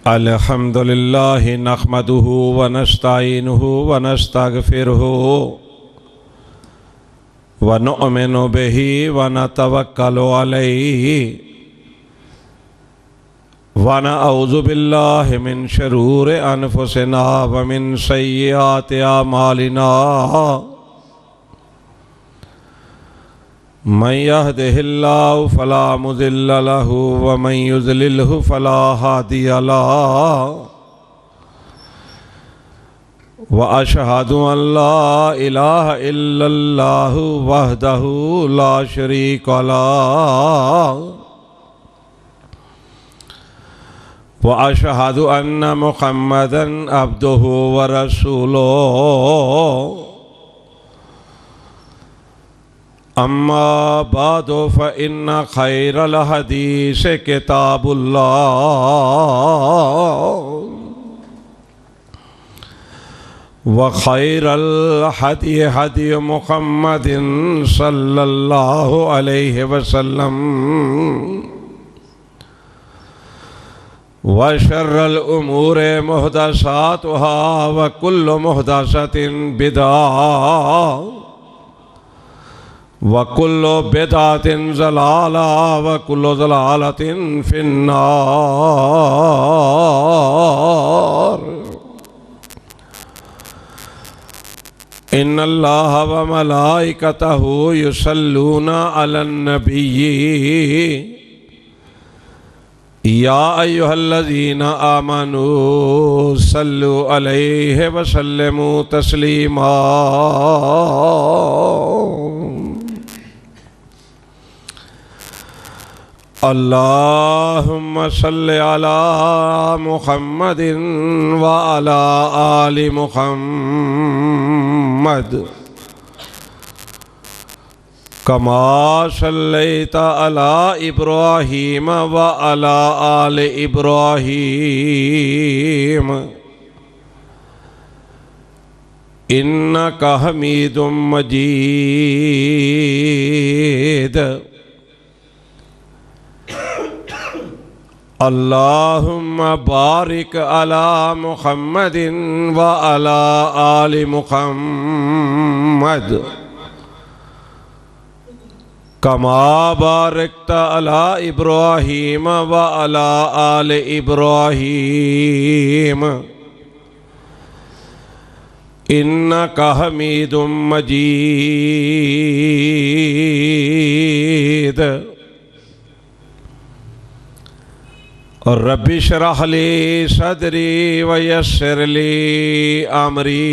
अल्हम्दुलिल्लाहि नहमदुहु व नस्तईनुहु व नस्तगफिरुहु व नुअमिनु बिही व नतवक्कलु अलैहि व नऊज़ु बिल्लाहि मिन शुरूरि अनफुसिना व मिन सय्यिआति अमालिना मन यहदिहिल्लाहु फला मुज़िल्ल लहु व मन युज़लिलहु फला हादिय लहु व अशहदु अन ला इलाहा इल्लल्लाहु वहदहु ला शरीक लहु व अशहदु अन्न मुहम्मदन अब्दुहु व रसूलुहु अम्मा बादु फ़इन्ना खैरल हदीस किताबुल्लाह व खैरल हदी हदी मुहम्मदिन सल्लल्लाहु अलैहि वसल्लम व शर्रल उमूर मुहदसातुहा व कुल्लु मुहदसतिन बिदअह वकुल्लो बिदअतिन ज़लाला वकुल्लो ज़लालतिन फिन्नार। इन्नल्लाह व मलाइकतहु युसल्लूना अलन नबिय्यि या अय्युहल्लज़ीना आमनू सल्लु अलैहि व सल्लिमू तस्लीमा। अल्लाहुम्मा सल्लि अला मुहम्मदिन व अला आलि मुहम्मद कमा सल्लैता अला इब्राहीम व अला आलि इब्राहीम इन्नका हमीदुम मजीद। अल्लाहुम्मा बारिक अला मुहम्मदिन व अला आलि मुहम्मद कमा बारकता अला इब्राहीम व अला आलि इब्राहीम इन्नका हमीदुम मजीद। रब्बि शरह ली सदरी व यस्सिर ली अमरी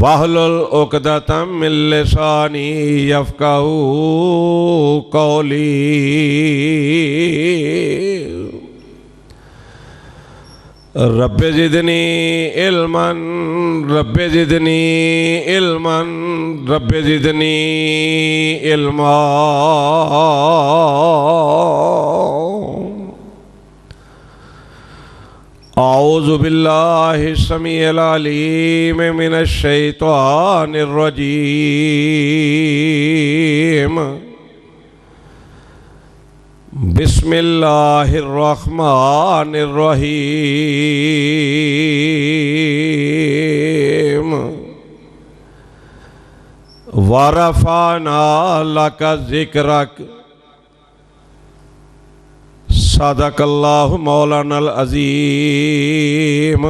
वहलुल उक़दतम मिन लिसानी यफ़क़हू क़ौली। Rabbi ज़िदनी इल्मन rabbi ज़िदनी इल्मन rabbi ज़िदनी इल्मा। औज़ु बिल्लाहि समीइल अलीम मिनश शैतानिर रजीम। बिस्मिल्लाहिर रहमानिर रहीम। व रफ़अना लका ज़िक्रक सदक़ल्लाहु मौलानल अज़ीम।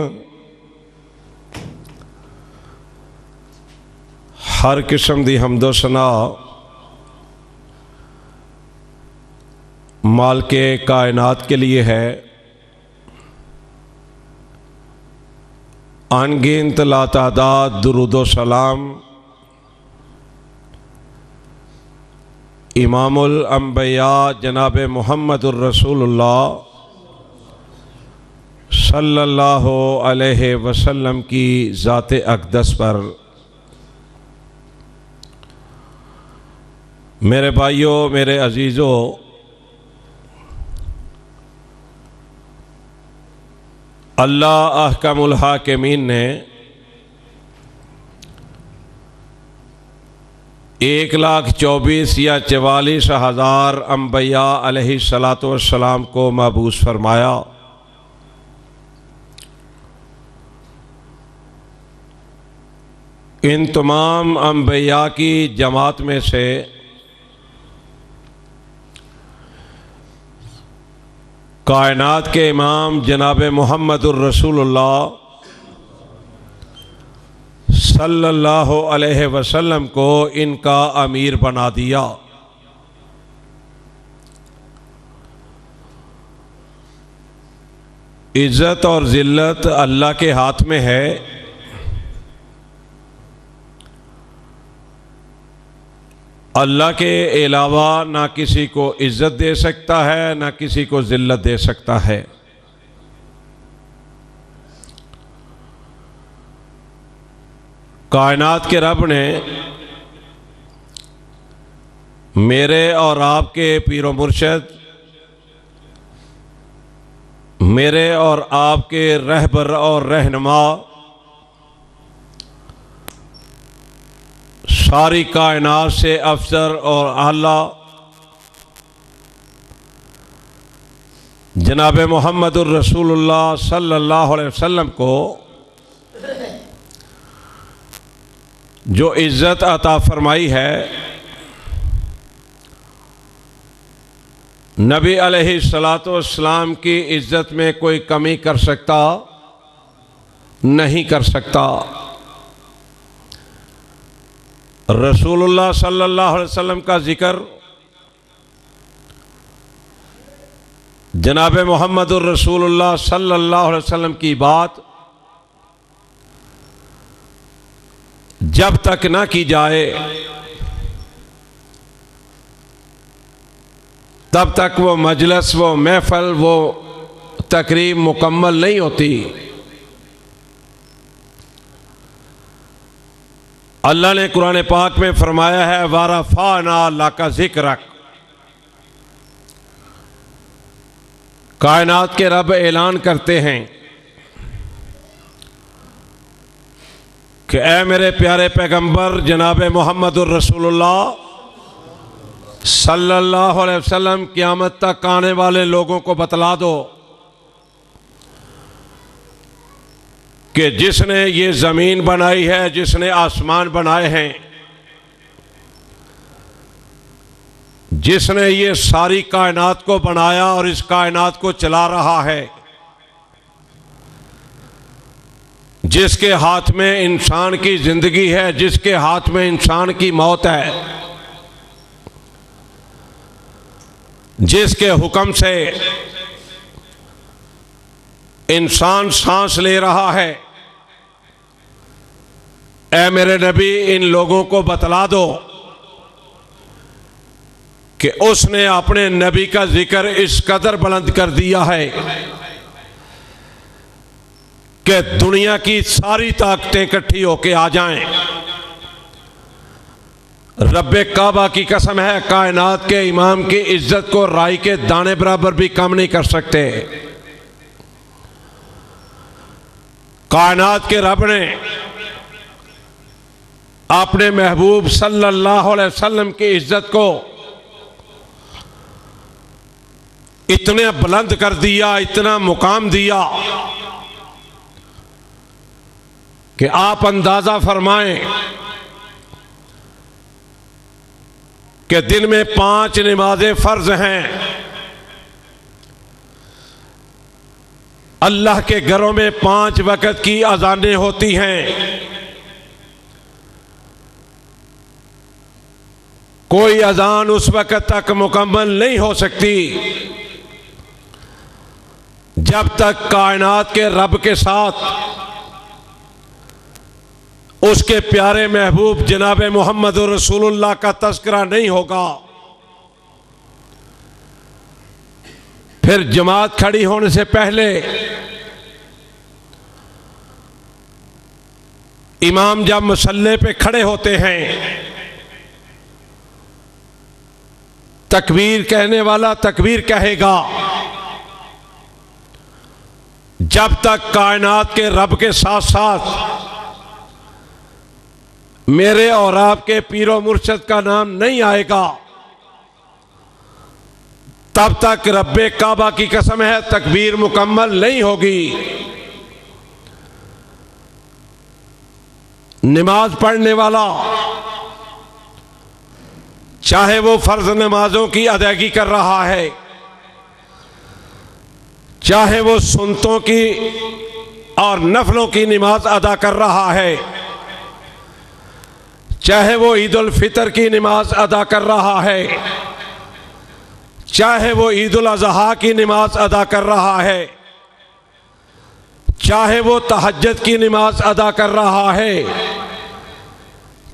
हर किस्म दी हम्दो सना मालिके कायनात के लिए है। अनगिनत लातादाद दुरूदो सलाम इमामुल अंबिया जनाब मुहम्मदुर रसूलुल्लाह सल्लल्लाहु अलैहि वसल्लम की ज़ात अक़दस पर। मेरे भाइयों, मेरे अजीज़ों, अल्लाह अहकमुल हाकिमीन ने 1,24,000 या 44,000 अंबिया अलैहिस्सलातु वस्सलाम को मबूस फरमाया। इन तमाम अंबिया की जमात में से कायनात के इमाम जनाब मुहम्मदुर रसूलुल्लाह सल्लल्लाहु अलैहि वसल्लम को इनका अमीर बना दिया। इज़्ज़त और ज़िल्लत अल्लाह के हाथ में है। अल्लाह के अलावा ना किसी को इज़्ज़त दे सकता है, ना किसी को ज़िल्लत दे सकता है। कायनात के रब ने मेरे और आपके पीरो मुर्शद, मेरे और आपके रहबर और रहनुमा, सारी कायनात से अफसर और आला जनाब मुहम्मदुर रसूलुल्लाह सल्लल्लाहु अलैहि वसल्लम को जो इज़्ज़त अता फरमाई है, नबी अलैहिस्सलातु वस्सलाम की इज़्ज़त में कोई कमी कर सकता नहीं कर सकता। रसूलुल्लाह सल्लल्लाहु अलैहि वसल्लम का जिक्र, जनाब मुहम्मदुर रसूलुल्लाह सल्लल्लाहु अलैहि वसल्लम की बात जब तक ना की जाए तब तक वो मजलिस, वो महफल, वो तकरीब मुकम्मल नहीं होती। अल्लाह ने कुरान पाक में फरमाया है, वरफ़अना लका ज़िक्रक। कायनात के रब ऐलान करते हैं कि ऐ मेरे प्यारे पैगंबर जनाब मुहम्मदुर रसूलुल्लाह सल्लल्लाहु अलैहि वसल्लम, क़यामत तक आने वाले लोगों को बतला दो कि जिसने ये ज़मीन बनाई है, जिसने आसमान बनाए हैं, जिसने ये सारी कायनात को बनाया और इस कायनात को चला रहा है, जिसके हाथ में इंसान की जिंदगी है, जिसके हाथ में इंसान की मौत है, जिसके हुक्म से इंसान सांस ले रहा है, ऐ मेरे नबी इन लोगों को बतला दो कि उसने अपने नबी का जिक्र इस कदर बुलंद कर दिया है कि दुनिया की सारी ताकतें इकट्ठी होके आ जाएं। रब्बे काबा की कसम है, कायनात के इमाम की इज्जत को राई के दाने बराबर भी कम नहीं कर सकते। कायनात के रब ने अपने महबूब सल्लल्लाहु अलैहि वसल्लम की इज्जत को इतने बुलंद कर दिया, इतना मुकाम दिया कि आप अंदाजा फरमाएं कि दिन में 5 नमाजें फर्ज हैं। अल्लाह के घरों में 5 वक्त की अजानें होती हैं। कोई अजान उस वक्त तक मुकम्मल नहीं हो सकती जब तक कायनात के रब के साथ उसके प्यारे महबूब जनाब मुहम्मदुर रसूलुल्लाह का तज़किरा नहीं होगा। फिर जमात खड़ी होने से पहले इमाम जब मुसल्ले पे खड़े होते हैं, तकबीर कहने वाला तकबीर कहेगा। जब तक कायनात के रब के साथ साथ मेरे और आपके पीरो मुर्शद का नाम नहीं आएगा, तब तक रब्बे काबा की कसम है तकबीर मुकम्मल नहीं होगी। नमाज पढ़ने वाला चाहे वो फर्ज नमाजों की अदायगी कर रहा है, चाहे वो सुन्नतों की और नफलों की नमाज अदा कर रहा है, चाहे वो ईद उल फितर की नमाज अदा कर रहा है, चाहे वो ईद उल अज़हा की नमाज अदा कर रहा है, चाहे वो तहज्जुद की नमाज अदा कर रहा है,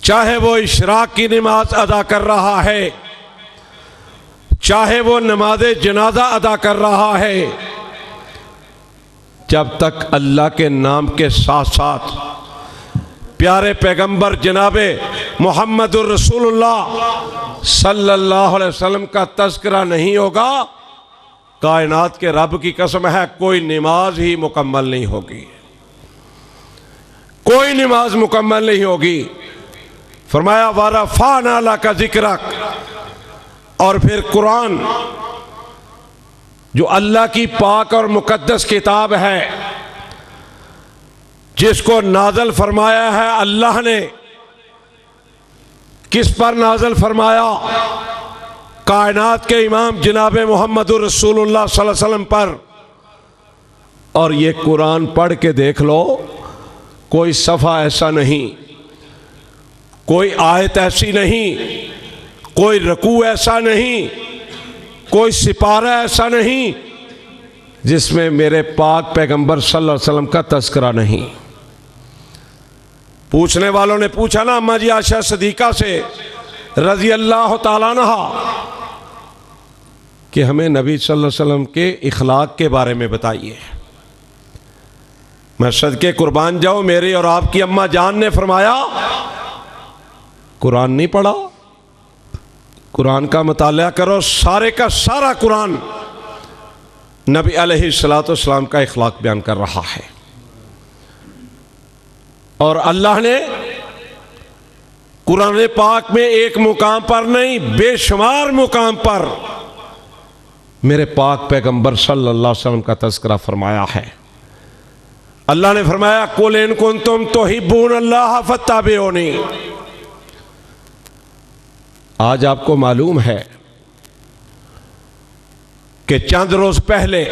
चाहे वो इशराक की नमाज अदा कर रहा है, चाहे वो नमाज जनाजा अदा कर रहा है, जब तक अल्लाह के नाम के साथ साथ प्यारे पैगंबर जनाबे मुहम्मदुर रसूलुल्लाह सल्लल्लाहु अलैहि वसल्लम का तज़किरा नहीं होगा, कायनात के रब की कसम है कोई नमाज ही मुकम्मल नहीं होगी, कोई नमाज मुकम्मल नहीं होगी। फरमाया वरफ़अना लका ज़िक्रक, और फिर कुरान जो अल्लाह की पाक और मुकद्दस किताब है, जिसको नाज़िल फरमाया है अल्लाह ने, किस पर नाज़िल फरमाया? कायनात के इमाम जनाब मुहम्मदुर रसूलुल्लाह सल्लल्लाहु अलैहि वसल्लम पर। और ये कुरान पढ़ के देख लो, कोई सफ़ा ऐसा नहीं, कोई आयत ऐसी नहीं, कोई रकू ऐसा नहीं, कोई सिपारा ऐसा नहीं जिसमें मेरे पाक पैगंबर सल्लल्लाहु अलैहि वसल्लम का तज़किरा नहीं। पूछने वालों ने पूछा ना अम्मा जी आयशा सिद्दीक़ा से रज़ी अल्लाह ताला अन्हा कि हमें नबी सल्लल्लाहु अलैहि वसल्लम के इखलाक के बारे में बताइए। मैं सदके कुर्बान जाऊं, मेरी और आपकी अम्मा जान ने फरमाया कुरान नहीं पढ़ा, कुरान का मुताला करो, सारे का सारा कुरान नबी अलैहिस्सलातु वस्सलाम का इखलाक बयान कर रहा है। और अल्लाह ने कुरान पाक में एक मुकाम पर नहीं, बेशुमार मुकाम पर मेरे पाक पैगंबर सल्लल्लाहु अलैहि वसल्लम का तज़किरा फरमाया है। अल्लाह ने फरमाया कुल इन कुंतुम तुहिब्बूनल्लाह फत्तबिऊनी। आज आपको मालूम है कि चंद रोज पहले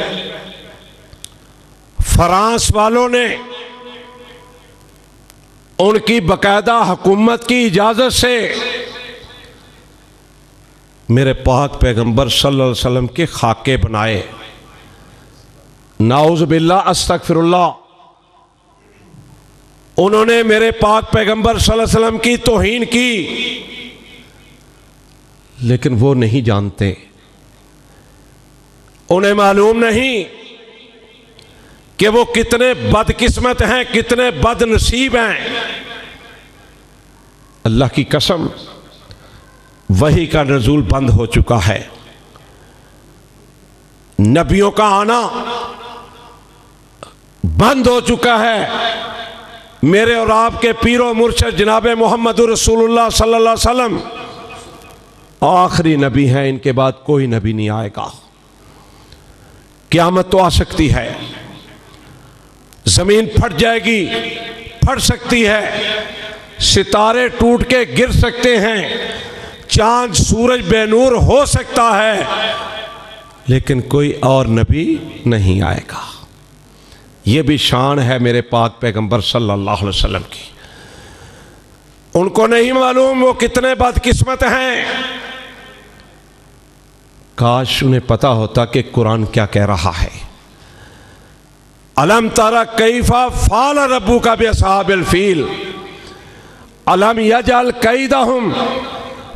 फ्रांस वालों ने उनकी बकायदा हुकूमत की इजाजत से मेरे पाक पैगंबर सल्लल्लाहु अलैहि वसल्लम के खाके बनाए। नाउज़ बिल्लाह अस्तगफिरुल्लाह। उन्होंने मेरे पाक पैगंबर सल्लल्लाहु अलैहि वसल्लम की तौहीन की, लेकिन वो नहीं जानते, उन्हें मालूम नहीं कि वो कितने बदकिस्मत हैं, कितने बदनसीब हैं। अल्लाह की कसम, वही का नज़ूल बंद हो चुका है, नबियों का आना बंद हो चुका है। मेरे और आपके पीरो मुर्शद जनाब मुहम्मदुर रसूलुल्लाह सल्लल्लाहु अलैहि वसल्लम आखिरी नबी हैं, इनके बाद कोई नबी नहीं आएगा। क़यामत तो आ सकती है, जमीन फट जाएगी, फट सकती है, सितारे टूट के गिर सकते हैं, चांद सूरज बेनूर हो सकता है, लेकिन कोई और नबी नहीं आएगा। ये भी शान है मेरे पाक पैगंबर सल्लल्लाहु अलैहि वसल्लम की। उनको नहीं मालूम वो कितने बदकिस्मत हैं। काश उन्हें पता होता कि कुरान क्या कह रहा है। अलम तरा कैफा फाल रब्बुका बिअस्हाबिल फील अलम यजअल कैदहुम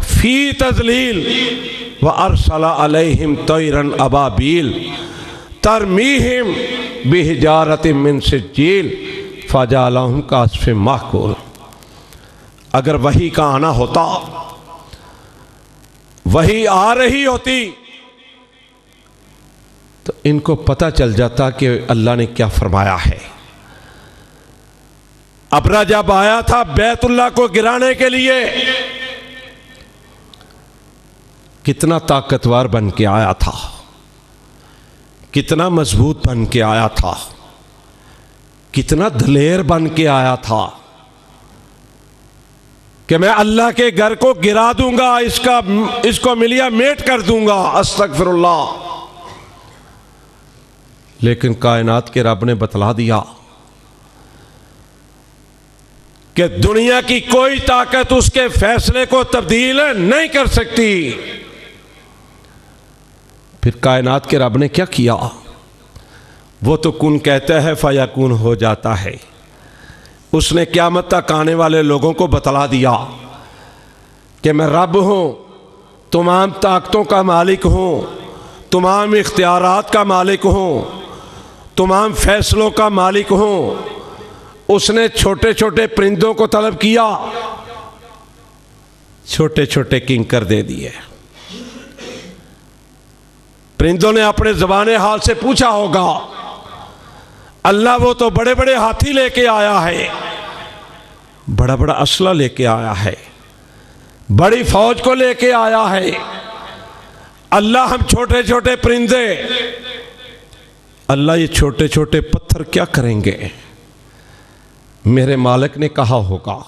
फी तज़लील व अरसला अलैहिम तैरन अबाबील तरमीहिम बिहिजारतिम मिन सिज्जील फजअलहुम कास्फिम माकूल। अगर वही का आना होता, वही आ रही होती, तो इनको पता चल जाता कि अल्लाह ने क्या फरमाया है। अबरा जब आया था बैतुल्लाह को गिराने के लिए, कितना ताकतवर बन के आया था, कितना मजबूत बन के आया था, कितना दलेर बन के आया था कि मैं अल्लाह के घर को गिरा दूंगा, इसको मिलिया मेट कर दूंगा। अस्तगफिरुल्लाह। लेकिन कायनात के रब ने बतला दिया कि दुनिया की कोई ताकत उसके फैसले को तब्दील नहीं कर सकती। फिर कायनात के रब ने क्या किया? वो तो कुन कहता है फयाकुन हो जाता है। उसने क़यामत तक आने वाले लोगों को बतला दिया कि मैं रब हूँ, तमाम ताकतों का मालिक हूँ, तमाम इख्तियारात का मालिक हूँ, तमाम फैसलों का मालिक हूँ। उसने छोटे छोटे परिंदों को तलब किया, छोटे छोटे किंकर दे दिए। परिंदों ने अपने ज़बाने हाल से पूछा होगा, अल्लाह वो तो बड़े बड़े हाथी लेके आया है, बड़ा बड़ा असला लेके आया है, बड़ी फौज को लेके आया है। अल्लाह हम छोटे छोटे परिंदे, अल्लाह ये छोटे छोटे पत्थर क्या करेंगे? मेरे मालिक ने कहा होगा,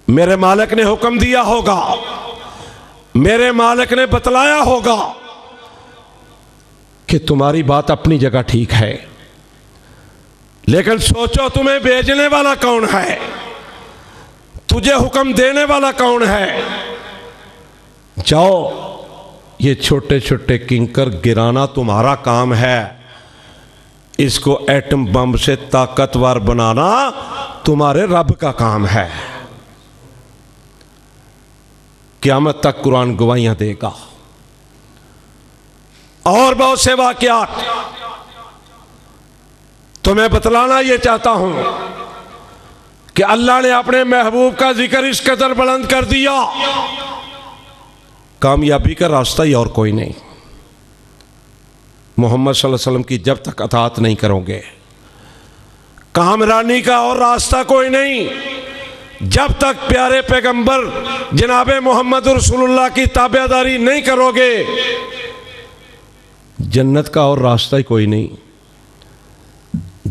मेरे मालिक ने हुक्म दिया होगा, मेरे मालिक ने बतलाया होगा कि तुम्हारी बात अपनी जगह ठीक है, लेकिन सोचो तुम्हें भेजने वाला कौन है, तुझे हुक्म देने वाला कौन है? जाओ, ये छोटे छोटे किंकर गिराना तुम्हारा काम है, इसको एटम बम से ताकतवर बनाना तुम्हारे रब का काम है। क़यामत तक कुरान गवाहियां देगा। और बहुत से वाक़यात तो मैं बतलाना ये चाहता हूं कि अल्लाह ने अपने महबूब का जिक्र इस कदर बुलंद कर दिया, कामयाबी का रास्ता ही और कोई नहीं। मोहम्मद सल्लल्लाहु अलैहि वसल्लम की जब तक अताअत नहीं करोगे, कामरानी का और रास्ता कोई नहीं। जब तक प्यारे पैगंबर जनाबे मोहम्मद रसूलुल्लाह की ताबेदारी नहीं करोगे, जन्नत का और रास्ता ही कोई नहीं।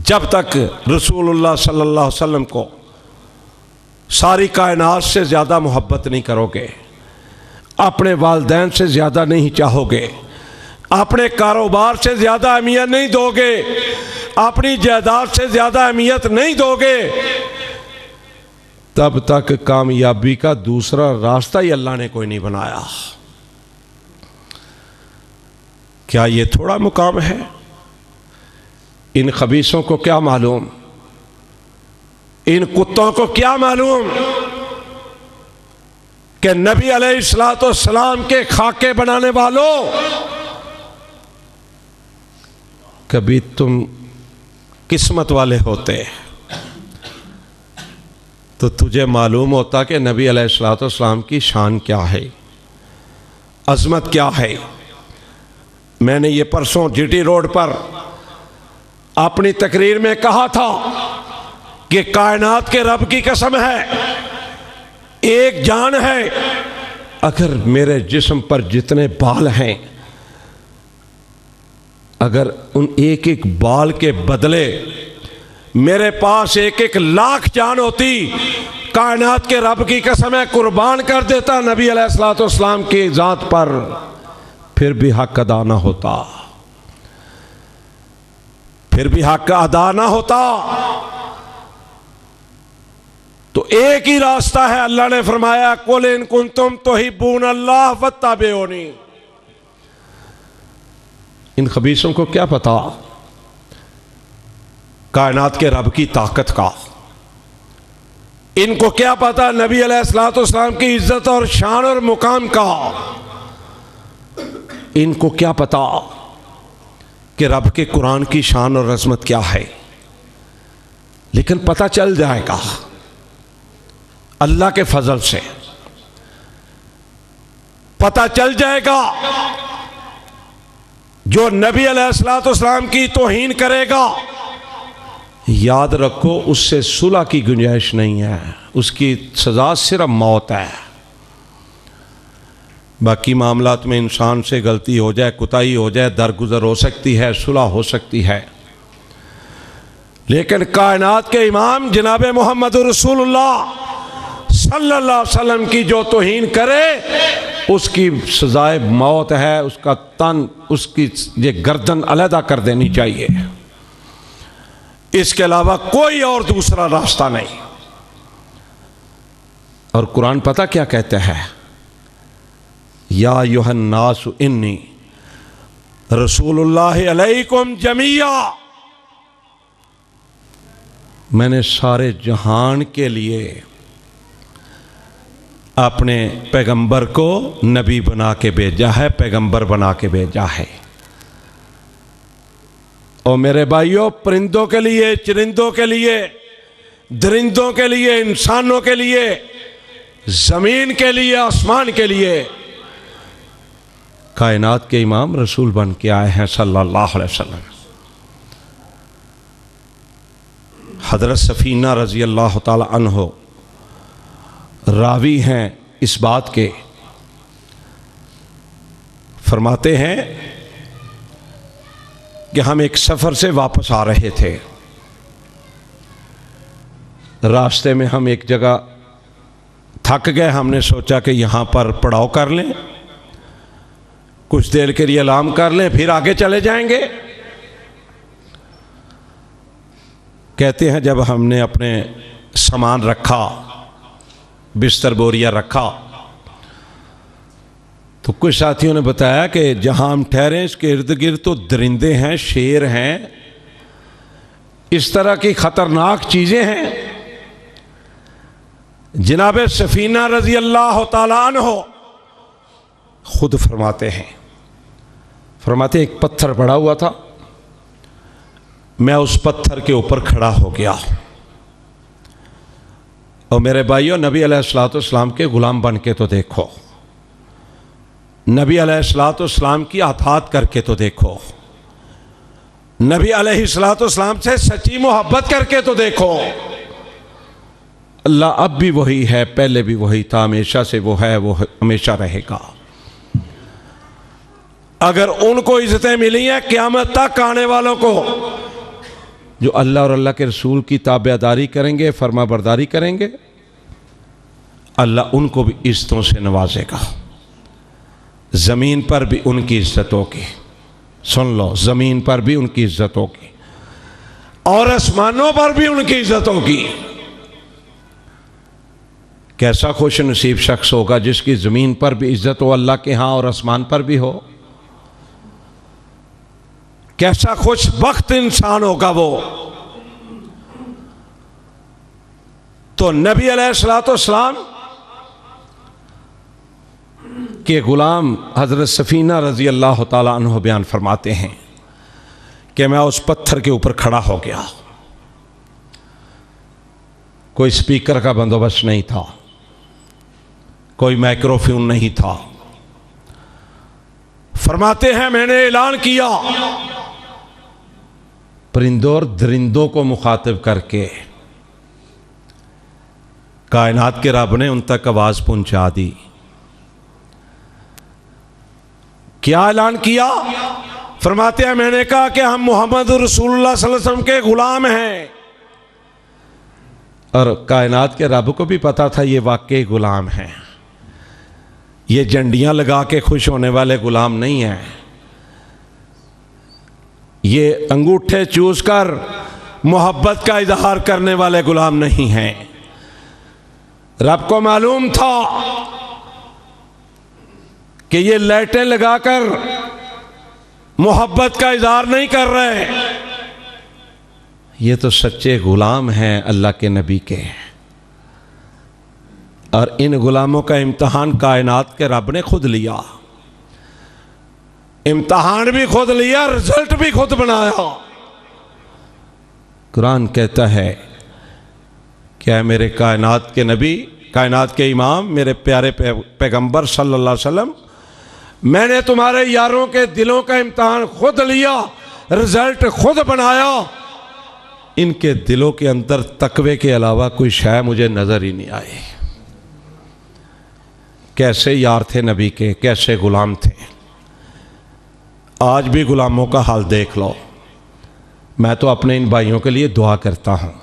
जब तक रसूलुल्लाह सल्लल्लाहु अलैहि वसल्लम को सारी कायनात से ज़्यादा मोहब्बत नहीं करोगे, अपने वालिदैन से ज़्यादा नहीं चाहोगे, अपने कारोबार से ज़्यादा अहमियत नहीं दोगे, अपनी जायदाद से ज़्यादा अहमियत नहीं दोगे, तब तक कामयाबी का दूसरा रास्ता ही अल्लाह ने कोई नहीं बनाया। क्या ये थोड़ा मुकाम है? इन खबीसों को क्या मालूम, इन कुत्तों को क्या मालूम कि नबी अलैहिस्सलाम के खाके बनाने वालों, कभी तुम किस्मत वाले होते तो तुझे मालूम होता कि नबी अलैहिस्सलाम की शान क्या है, अजमत क्या है। मैंने ये परसों जीटी रोड पर अपनी तकरीर में कहा था कि कायनात के रब की कसम है, एक जान है, अगर मेरे जिस्म पर जितने बाल हैं, अगर उन एक एक बाल के बदले मेरे पास एक एक लाख जान होती, कायनात के रब की कसम है कुर्बान कर देता नबी अलैहिस्सलाम की जात पर, फिर भी हक अदा ना होता, फिर भी हक अदा ना होता। तो एक ही रास्ता है, अल्लाह ने फरमाया कुल इन कुंतुम तुहिब्बून अल्लाह फत्तबिऊनी। इन खबीसों को क्या पता कायनात के रब की ताकत का, इनको क्या पता नबी अलैहिस्सलाम की इज्जत और शान और मुकाम का, इनको क्या पता कि रब के कुरान की शान और अज़मत क्या है। लेकिन पता चल जाएगा अल्लाह के फजल से, पता चल जाएगा। जो नबी अलैहिस्सलाम की तौहीन करेगा याद रखो उससे सुलह की गुंजाइश नहीं है, उसकी सज़ा सिर्फ मौत है। बाकी मामलात में इंसान से गलती हो जाए, कुताही हो जाए, दरगुजर हो सकती है, सुलह हो सकती है, लेकिन कायनात के इमाम जनाब मोहम्मद रसूलुल्लाह सल्लल्लाहु अलैहि वसल्लम की जो तौहीन करे उसकी सजाए मौत है, उसका तन, उसकी ये गर्दन अलहदा कर देनी चाहिए। इसके अलावा कोई और दूसरा रास्ता नहीं। और कुरान पता क्या कहते हैं, या अय्युहन्नास इन्नी रसूलुल्लाह अलैकुम जमिया, मैंने सारे जहान के लिए अपने पैगंबर को नबी बना के भेजा है, पैगंबर बना के भेजा है। और मेरे भाइयों, परिंदों के लिए, चरिंदों के लिए, दरिंदों के लिए, इंसानों के लिए, जमीन के लिए, आसमान के लिए कायनात के इमाम रसूल बन के आए हैं सल्लल्लाहु अलैहि वसल्लम। हज़रत सफ़ीना रज़ी अल्लाह ताला अन्हो रावी हैं इस बात के, फरमाते हैं कि हम एक सफ़र से वापस आ रहे थे, रास्ते में हम एक जगह थक गए, हमने सोचा कि यहाँ पर पड़ाव कर लें, कुछ देर के लिए आराम कर लें, फिर आगे चले जाएंगे। कहते हैं जब हमने अपने सामान रखा, बिस्तर बोरिया रखा, तो कुछ साथियों ने बताया कि जहां हम ठहरे इसके इर्द गिर्द तो दरिंदे हैं, शेर हैं, इस तरह की खतरनाक चीजें हैं। जनाब सफीना रजी अल्लाह ताला अन्हो खुद फरमाते एक पत्थर पड़ा हुआ था, मैं उस पत्थर के ऊपर खड़ा हो गया। और मेरे भाइयों, नबी अलैहिस्सलाम के गुलाम बन के तो देखो, नबी अलैहिस्सलाम की अताअत करके तो देखो, नबी अलैहिस्सलाम से सच्ची मोहब्बत करके तो देखो। अल्लाह अब भी वही है, पहले भी वही था, हमेशा से वो है, वो हमेशा रहेगा। अगर उनको इज्जतें मिली हैं क़यामत तक आने वालों को, जो अल्लाह और अल्लाह के रसूल की ताबेदारी करेंगे, फर्मा बरदारी करेंगे, अल्लाह उनको भी इज्जतों से नवाजेगा। ज़मीन पर भी उनकी इज्जत होगी, सुन लो, ज़मीन पर भी उनकी इज्जत होगी और आसमानों पर भी उनकी इज्जत होगी। कैसा खुश नसीब शख्स होगा जिसकी ज़मीन पर भी इज्जत हो अल्लाह के यहाँ और आसमान पर भी हो। कैसा खुश बख्त इंसान होगा वो। तो नबी अलैहिस्सलाम के गुलाम हज़रत सफ़ीना रज़ी अल्लाह ताला अन्हु बयान फरमाते हैं कि मैं उस पत्थर के ऊपर खड़ा हो गया, कोई स्पीकर का बंदोबस्त नहीं था, कोई माइक्रोफोन नहीं था। फरमाते हैं मैंने ऐलान किया, परिंदों और दरिंदों को मुखातिब करके, कायनात के रब ने उन तक आवाज़ पहुंचा दी। क्या ऐलान किया? फरमाते हैं मैंने कहा कि हम मोहम्मद रसूलुल्लाह सल्लल्लाहु अलैहि वसल्लम के गुलाम हैं। और कायनात के रब को भी पता था ये वाकई गुलाम हैं, ये झंडियां लगा के खुश होने वाले गुलाम नहीं हैं, ये अंगूठे चूस कर मोहब्बत का इजहार करने वाले गुलाम नहीं हैं। रब को मालूम था कि ये लाइटें लगाकर मोहब्बत का इजहार नहीं कर रहे, ये तो सच्चे गुलाम हैं अल्लाह के नबी के। और इन गुलामों का इम्तहान कायनात के रब ने खुद लिया, इम्तहान भी खुद लिया, रिजल्ट भी खुद बनाया। कुरान कहता है क्या मेरे कायनात के नबी, कायनात के इमाम, मेरे प्यारे पैगंबर सल्लल्लाहु अलैहि वसल्लम, मैंने तुम्हारे यारों के दिलों का इम्तहान खुद लिया, रिजल्ट खुद बनाया। इनके दिलों के अंदर तकवे के अलावा कोई शय मुझे नज़र ही नहीं आई। कैसे यार थे नबी के, कैसे गुलाम थे। आज भी गुलामों का हाल देख लो। मैं तो अपने इन भाइयों के लिए दुआ करता हूँ,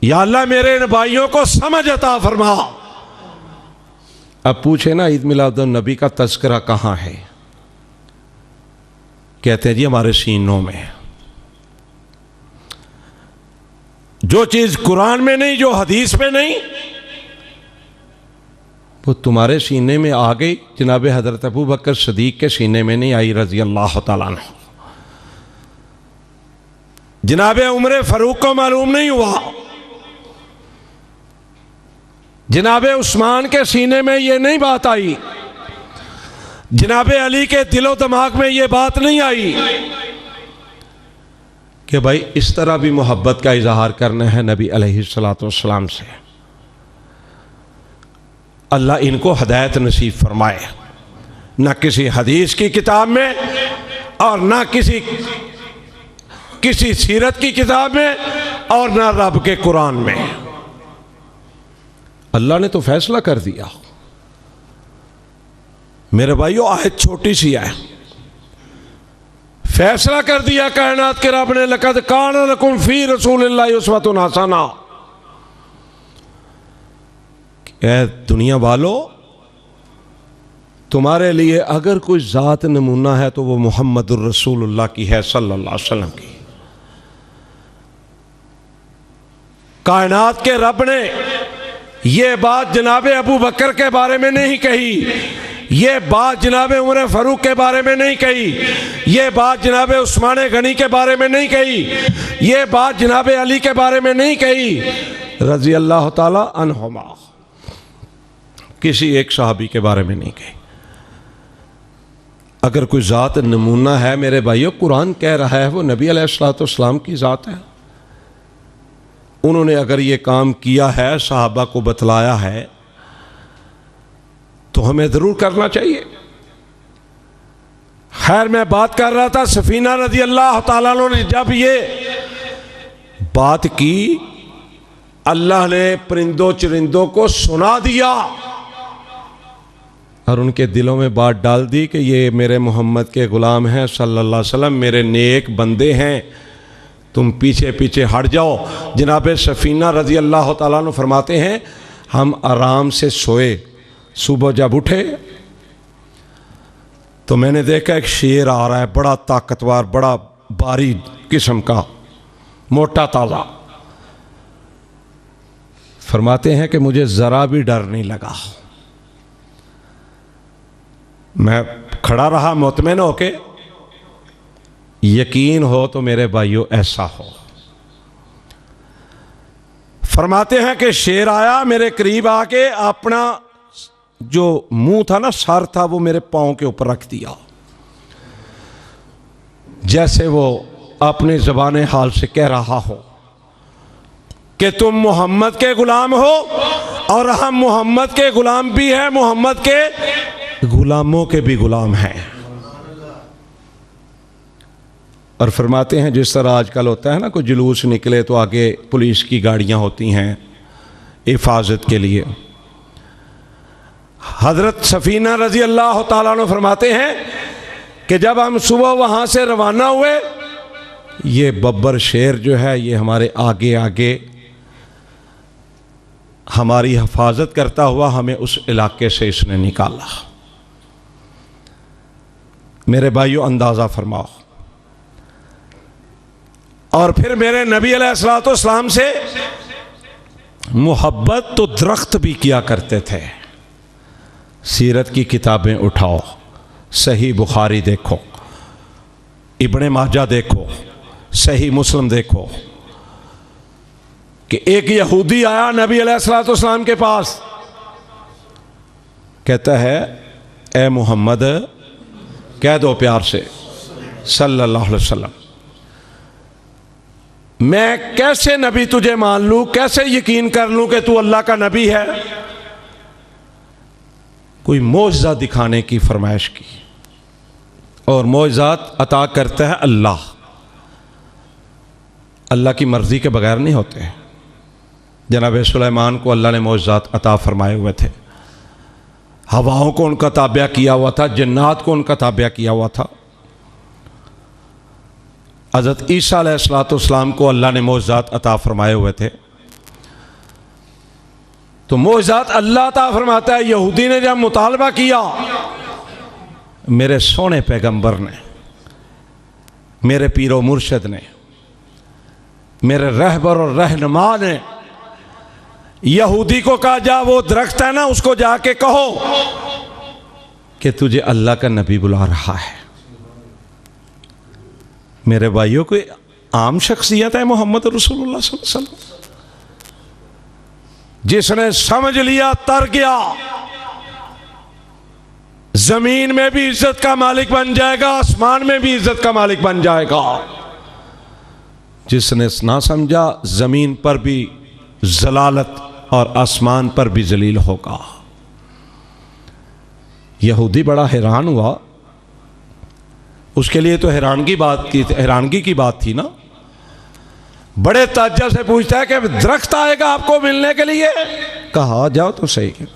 या अल्लाह मेरे इन भाइयों को समझ अता फरमा। अब पूछे ना ईद मिलादुन नबी का तज़किरा कहाँ है, कहते हैं जी हमारे सीनों में। जो चीज कुरान में नहीं, जो हदीस में नहीं, वो तुम्हारे सीने में आ गई। जनाब हजरत अबू बकर सदीक के सीने में नहीं आई रजी अल्लाह तआला अन्हु। जनाब उमर फारूक को मालूम नहीं हुआ, जनाब उस्मान के सीने में ये नहीं बात आई, जनाब अली के दिलो दिमाग में ये बात नहीं आई कि भाई इस तरह भी मोहब्बत का इजहार करना है नबी अलैहिस्सलातु वस्सलाम से। अल्लाह इनको हदायत नसीब फरमाए। ना किसी हदीस की किताब में और ना किसी सीरत की किताब में और ना रब के कुरान में। अल्लाह ने तो फैसला कर दिया। मेरे भाइयों, आयत छोटी सी है, फैसला कर दिया कायनात के रब ने, लक़द कान लकुम फी रसूलिल्लाहि उस्वतुन हसना। ऐ दुनिया वालों, तुम्हारे लिए अगर कोई ज़ात नमूना है तो वो मुहम्मदुर रसूलुल्लाह की है सल्लल्लाहु अलैहि वसल्लम की। कायनात के रब ने ये बात जनाब अबू बकर के बारे में नहीं कही, ये बात जनाब उमर फारूक के बारे में नहीं कही, ये बात जनाब उस्मान गनी के बारे में नहीं कही, ये बात जनाब अली के बारे में नहीं कही रजी अल्लाह ताला अन्हुमा। किसी एक सहाबी के बारे में नहीं कही। अगर कोई ज़ात नमूना है मेरे भाइयों, कुरान कह रहा है वो नबी अलैहिस्सलातु वस्सलाम की ज़ात है। उन्होंने अगर ये काम किया है, सहाबा को बतलाया है, तो हमें ज़रूर करना चाहिए। खैर, मैं बात कर रहा था सफीना रज़ी अल्लाह ताला अन्हु ने जब ये बात की, अल्लाह ने परिंदों चरिंदों को सुना दिया और उनके दिलों में बात डाल दी कि ये मेरे मोहम्मद के ग़ुलाम हैं सल्लल्लाहु अलैहि वसल्लम, मेरे नेक बंदे हैं, तुम पीछे पीछे हट जाओ। जनाब सफीना रज़ी अल्लाह ताला अन्हु फरमाते हैं, हम आराम से सोए, सुबह जब उठे तो मैंने देखा एक शेर आ रहा है, बड़ा ताकतवर, बड़ा भारी किस्म का, मोटा ताज़ा। फरमाते हैं कि मुझे ज़रा भी डर नहीं लगा। मैं खड़ा रहा मुतमईन होके। यकीन हो तो मेरे भाइयों ऐसा हो। फरमाते हैं कि शेर आया मेरे करीब आके, अपना जो मुंह था ना, सर था, वो मेरे पांव के ऊपर रख दिया, जैसे वो अपने ज़बान हाल से कह रहा हो कि तुम मोहम्मद के गुलाम हो और हम मोहम्मद के गुलाम भी हैं, मोहम्मद के गुलामों के भी गुलाम हैं। और फरमाते हैं जिस तरह आजकल होता है ना, कोई जुलूस निकले तो आगे पुलिस की गाड़ियां होती हैं हिफाजत के लिए। हज़रत सफ़ीना रज़ी अल्लाह ताला अन्हु फरमाते हैं कि जब हम सुबह वहाँ से रवाना हुए, ये बब्बर शेर जो है ये हमारे आगे आगे हमारी हिफाजत करता हुआ हमें उस इलाके से इसने निकाला। मेरे भाइयों, अंदाज़ा फरमाओ। और फिर मेरे नबी अलैहिस्सलातु वस्सलाम से मोहब्बत तो दरख्त भी किया करते थे। सीरत की किताबें उठाओ, सही बुखारी देखो, इब्ने माजा देखो, सही मुस्लिम देखो कि एक यहूदी आया नबी अलैहिस्सलातु वस्सलाम के पास, कहता है, ए मोहम्मद, कह दो प्यार से सल्लल्लाहु अलैहि वसल्लम, मैं कैसे नबी तुझे मान लूं, कैसे यकीन कर लूं कि तू अल्लाह का नबी है। कोई मौजज़ा दिखाने की फरमाइश की, और मौजज़ात अता करता है अल्लाह। अल्लाह की मर्ज़ी के बगैर नहीं होते। जनाब सुलेमान को अल्लाह ने मौजज़ात अता फरमाए हुए थे, हवाओं को उनका ताबिया किया हुआ था, जन्नात को उनका ताबिया किया हुआ था। हज़रत ईसा अलैहिस्सलाम को अल्लाह ने मौजज़ात अता फरमाए हुए थे। तो मौजज़ात अल्लाह अता फरमाता है। यहूदी ने जब मुतालबा किया, मेरे सोने पैगंबर ने, मेरे पीरो मुर्शद ने, मेरे रहबर और रहनुमा ने यहूदी को कहा, जा वो दरख्त है ना, उसको जाके कहो कि तुझे अल्लाह का नबी बुला रहा है। मेरे भाइयों, कोई आम शख्सियत है मोहम्मद रसूलुल्लाह सल्लल्लाहु अलैहि वसल्लम, जिसने समझ लिया, तर गया, जमीन में भी इज्जत का मालिक बन जाएगा, आसमान में भी इज्जत का मालिक बन जाएगा। जिसने ना समझा, जमीन पर भी जलालत और आसमान पर भी जलील होगा। यहूदी बड़ा हैरान हुआ। उसके लिए तो हैरानगी की बात थी ना। बड़े ताज्जुब से पूछता है कि दरख्त आएगा आपको मिलने के लिए? कहा, जाओ तो सही।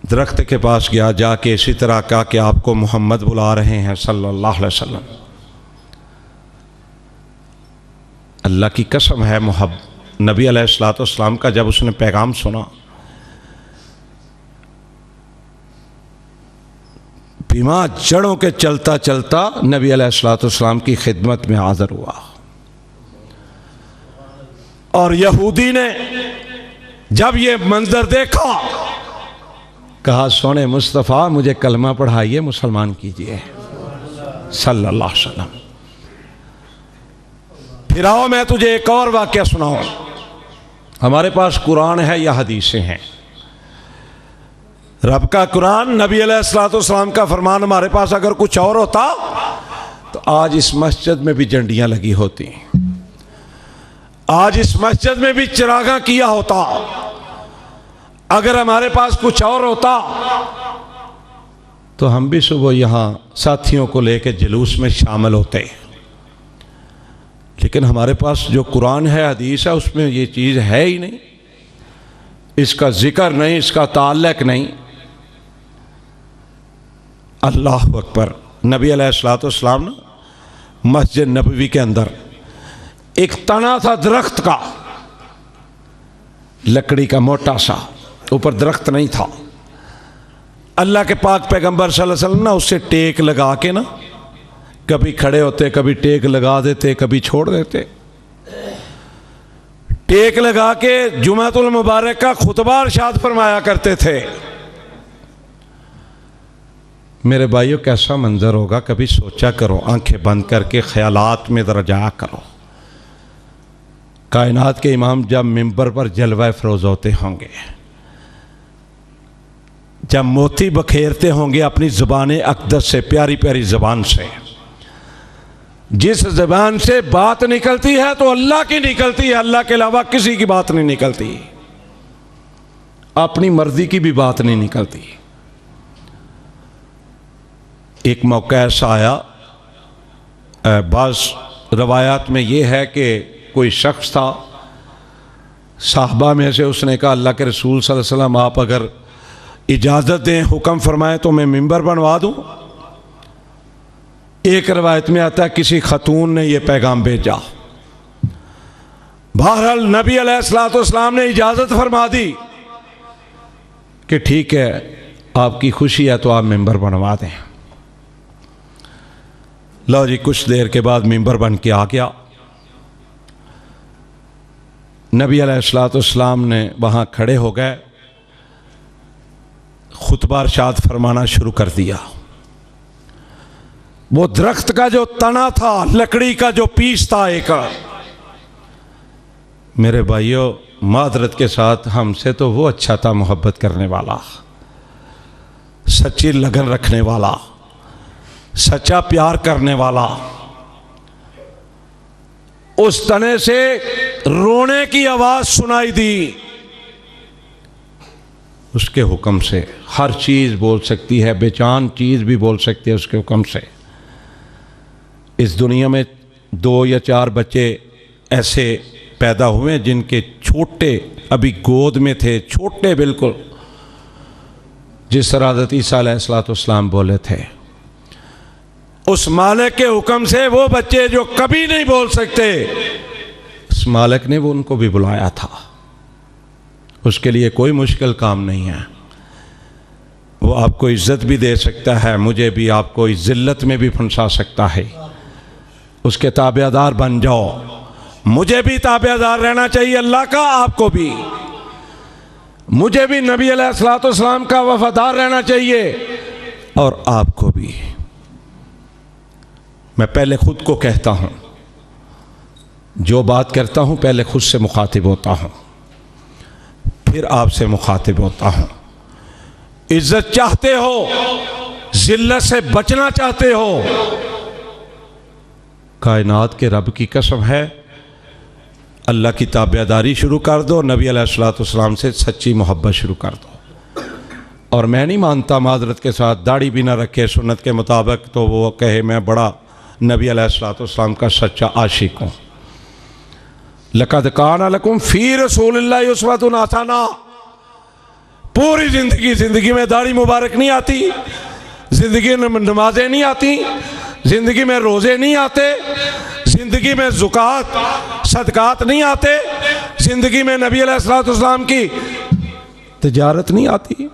दरख्त के पास गया, जाके इसी तरह कहा कि आपको मोहम्मद बुला रहे हैं सल्लल्लाहु अलैहि वसल्लम। अल्लाह की कसम है, नबी अलैहिस्सलाम का जब उसने पैगाम सुना, बीमा जड़ों के चलता चलता नबी अलैहिस्सलाम की खिदमत में हाजिर हुआ। और यहूदी ने जब ये मंजर देखा, कहा, सोने मुस्तफ़ा मुझे कलमा पढ़ाइए, मुसलमान कीजिए सल्लल्लाहु अलैहि वसल्लम। फिर आओ मैं तुझे एक और वाक़या सुनाऊं। हमारे पास कुरान है या हदीसें हैं। रब का कुरान, नबी अलैहिस्सलाम का फरमान हमारे पास अगर कुछ और होता तो आज इस मस्जिद में भी झंडियां लगी होती, आज इस मस्जिद में भी चिरागा किया होता। अगर हमारे पास कुछ और होता तो हम भी सुबह यहां साथियों को लेकर जुलूस में शामिल होते। लेकिन हमारे पास जो कुरान है, हदीस है, उसमें ये चीज़ है ही नहीं, इसका जिक्र नहीं, इसका ताल्लुक नहीं। अल्लाह अकबर। नबी अलैहिस्सलाम ना मस्जिद नबवी के अंदर एक तना था दरख्त का, लकड़ी का मोटा सा, ऊपर दरख्त नहीं था। अल्लाह के पाक पैगंबर सल्लल्लाहु अलैहि वसल्लम ना उससे टेक लगा के ना, कभी खड़े होते, कभी टेक लगा देते, कभी छोड़ देते। टेक लगा के जुमातुल मुबारक का खुतबा इरशाद फरमाया करते थे। मेरे भाइयों, कैसा मंजर होगा, कभी सोचा करो, आंखें बंद करके ख्यालात में जरा जा करो। कायनात के इमाम जब मिंबर पर जलवा फरोज होते होंगे, जब मोती बखेरते होंगे अपनी ज़ुबान अक़दस से, प्यारी प्यारी ज़बान से, जिस ज़बान से बात निकलती है तो अल्लाह की निकलती है, अल्लाह के अलावा किसी की बात नहीं निकलती, अपनी मर्जी की भी बात नहीं निकलती। एक मौका ऐसा आया, बाज़ रवायात में ये है कि कोई शख्स था साहबा में से, उसने कहा, अल्लाह के रसूल सल्लल्लाहु अलैहि वसल्लम आप अगर इजाज़त दें, हुक्म फरमाएं तो मैं मिंबर बनवा दूं। एक रवायत में आता है किसी खतून ने यह पैगाम भेजा। बहरहाल नबी अलैहिस्सलाम ने इजाज़त फरमा दी कि ठीक है, आपकी खुशी है तो आप मिंबर बनवा दें। लो जी, कुछ देर के बाद मिंबर बन के आ गया। नबी अलैहिस्सलाम ने वहाँ खड़े हो गए, खुतबा इरशाद फरमाना शुरू कर दिया। वो दरख्त का जो तना था, लकड़ी का जो पीस था एक, मेरे भाइयों मादरत के साथ हमसे तो वो अच्छा था, मोहब्बत करने वाला, सच्ची लगन रखने वाला, सच्चा प्यार करने वाला। उस तने से रोने की आवाज सुनाई दी। उसके हुक्म से हर चीज बोल सकती है, बेजान चीज भी बोल सकती है उसके हुक्म से। इस दुनिया में 2 या 4 बच्चे ऐसे पैदा हुए जिनके छोटे अभी गोद में थे, छोटे बिल्कुल, जिस तरह हज़रत ईसा अलैहिस्सलाम बोले थे। उस मालिक के हुक्म से वो बच्चे जो कभी नहीं बोल सकते, उस मालिक ने वो उनको भी बुलाया था। उसके लिए कोई मुश्किल काम नहीं है। वो आपको इज्जत भी दे सकता है, मुझे भी आपको इस जिल्लत में भी फंसा सकता है। उसके ताबेदार बन जाओ। मुझे भी ताबेदार रहना चाहिए अल्लाह का, आपको भी। मुझे भी नबी अलैहिस्सलाम का वफादार रहना चाहिए और आपको भी। मैं पहले खुद को कहता हूं, जो बात करता हूं पहले खुद से मुखातिब होता हूं, फिर आपसे मुखातिब होता हूं। इज्जत चाहते हो, जिल्लत से बचना चाहते हो, कायनात के रब की कसम है, अल्लाह की ताबेदारी शुरू कर दो, नबी अलैहिस्सलाम से सच्ची मोहब्बत शुरू कर दो। और मैं नहीं मानता माजरत के साथ दाढ़ी भी ना रखे सुन्नत के मुताबिक तो वो कहे मैं बड़ा नबी अलैहिस्सलाम का सच्चा आशिक हूँ। लक़द काना लकुम फ़ी रसूलिल्लाहि उस्वतुन हसना। पूरी ज़िंदगी में दाढ़ी मुबारक नहीं आती, ज़िंदगी में नमाजें नहीं आती, ज़िंदगी में रोज़े नहीं आते, ज़िंदगी में ज़कात सदकात नहीं आते, ज़िंदगी में नबी अलैहिस्सलाम की तिजारत नहीं आती,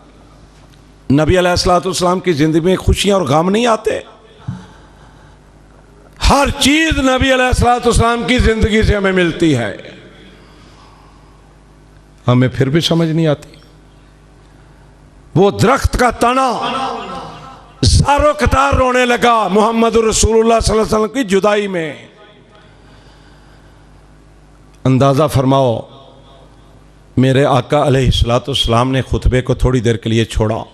नबी अलैहिस्सलाम की ज़िंदगी में खुशियाँ और गम नहीं आते। हर चीज़ नबी अलैहिस्सलाम की ज़िंदगी से हमें मिलती है, हमें फिर भी समझ नहीं आती। वो दरख्त का तना ज़ारो कतार रोने लगा मुहम्मदुर रसूलुल्लाह सल्लल्लाहु अलैहि वसल्लम की जुदाई में। अंदाज़ा फरमाओ, मेरे आका अलैहिस्सलाम ने खुतबे को थोड़ी देर के लिए छोड़ा,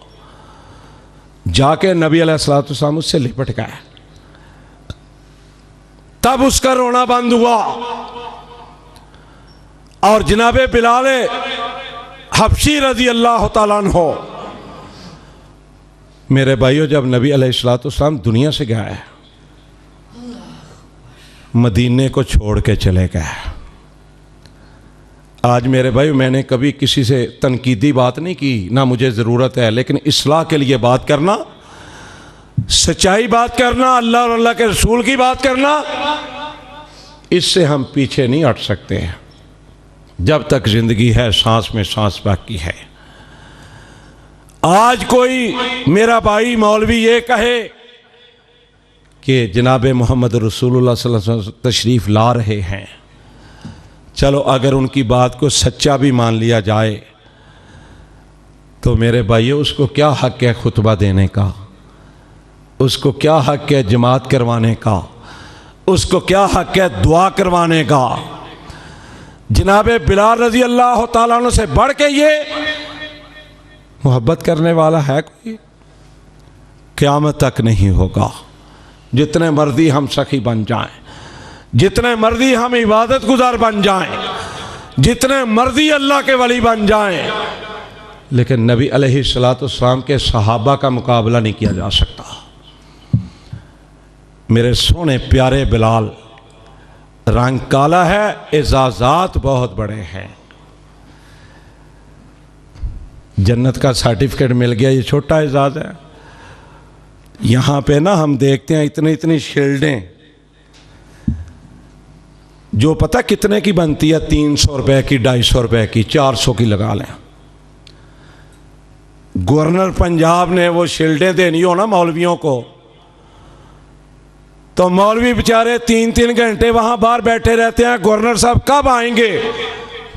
जाके नबी अलैहिस्सलाम उससे लिपट गए, तब उसका रोना बंद हुआ। और जनाबे बिलाल हबशी रजी अल्लाह तआला अन्हु, मेरे भाइयों, जब नबी अलैहिस्सलाम दुनिया से गए, मदीने को छोड़ के चले गए। आज मेरे भाई, मैंने कभी किसी से तनकीदी बात नहीं की, ना मुझे ज़रूरत है, लेकिन इस्लाह के लिए बात करना, सच्चाई बात करना, अल्लाह और अल्लाह के रसूल की बात करना, इससे हम पीछे नहीं हट सकते। जब तक ज़िंदगी है, सांस में सांस बाकी है। आज कोई मेरा भाई मौलवी ये कहे कि जनाब मोहम्मद रसूलुल्लाह सल्लल्लाहु अलैहि वसल्लम तशरीफ़ ला रहे हैं, चलो अगर उनकी बात को सच्चा भी मान लिया जाए तो मेरे भाइयों, उसको क्या हक है खुतबा देने का, उसको क्या हक है जमात करवाने का, उसको क्या हक है दुआ करवाने का। जनाब बिलाल रजी अल्लाह तआला अन्हु से बढ़ के ये मोहब्बत करने वाला है कोई? क़यामत तक नहीं होगा। जितने मर्जी हम सखी बन जाएं, जितने मर्जी हम इबादत गुजार बन जाएं, जितने मर्जी अल्लाह के वली बन जाएं, लेकिन नबी अलैहिस्सलाम के सहाबा का मुकाबला नहीं किया जा सकता। मेरे सोने प्यारे बिलाल, रंग काला है, एजाज़ात बहुत बड़े हैं। जन्नत का सर्टिफिकेट मिल गया, ये छोटा एजाज़ है। यहाँ पे ना हम देखते हैं इतनी इतनी शील्डें, जो पता कितने की बनती है, 300 रुपए की, 250 रुपए की, 400 की लगा लें। गवर्नर पंजाब ने वो शील्डें देनी हो ना मौलवियों को, तो मौलवी बेचारे 3-3 घंटे वहां बाहर बैठे रहते हैं। गवर्नर साहब कब आएंगे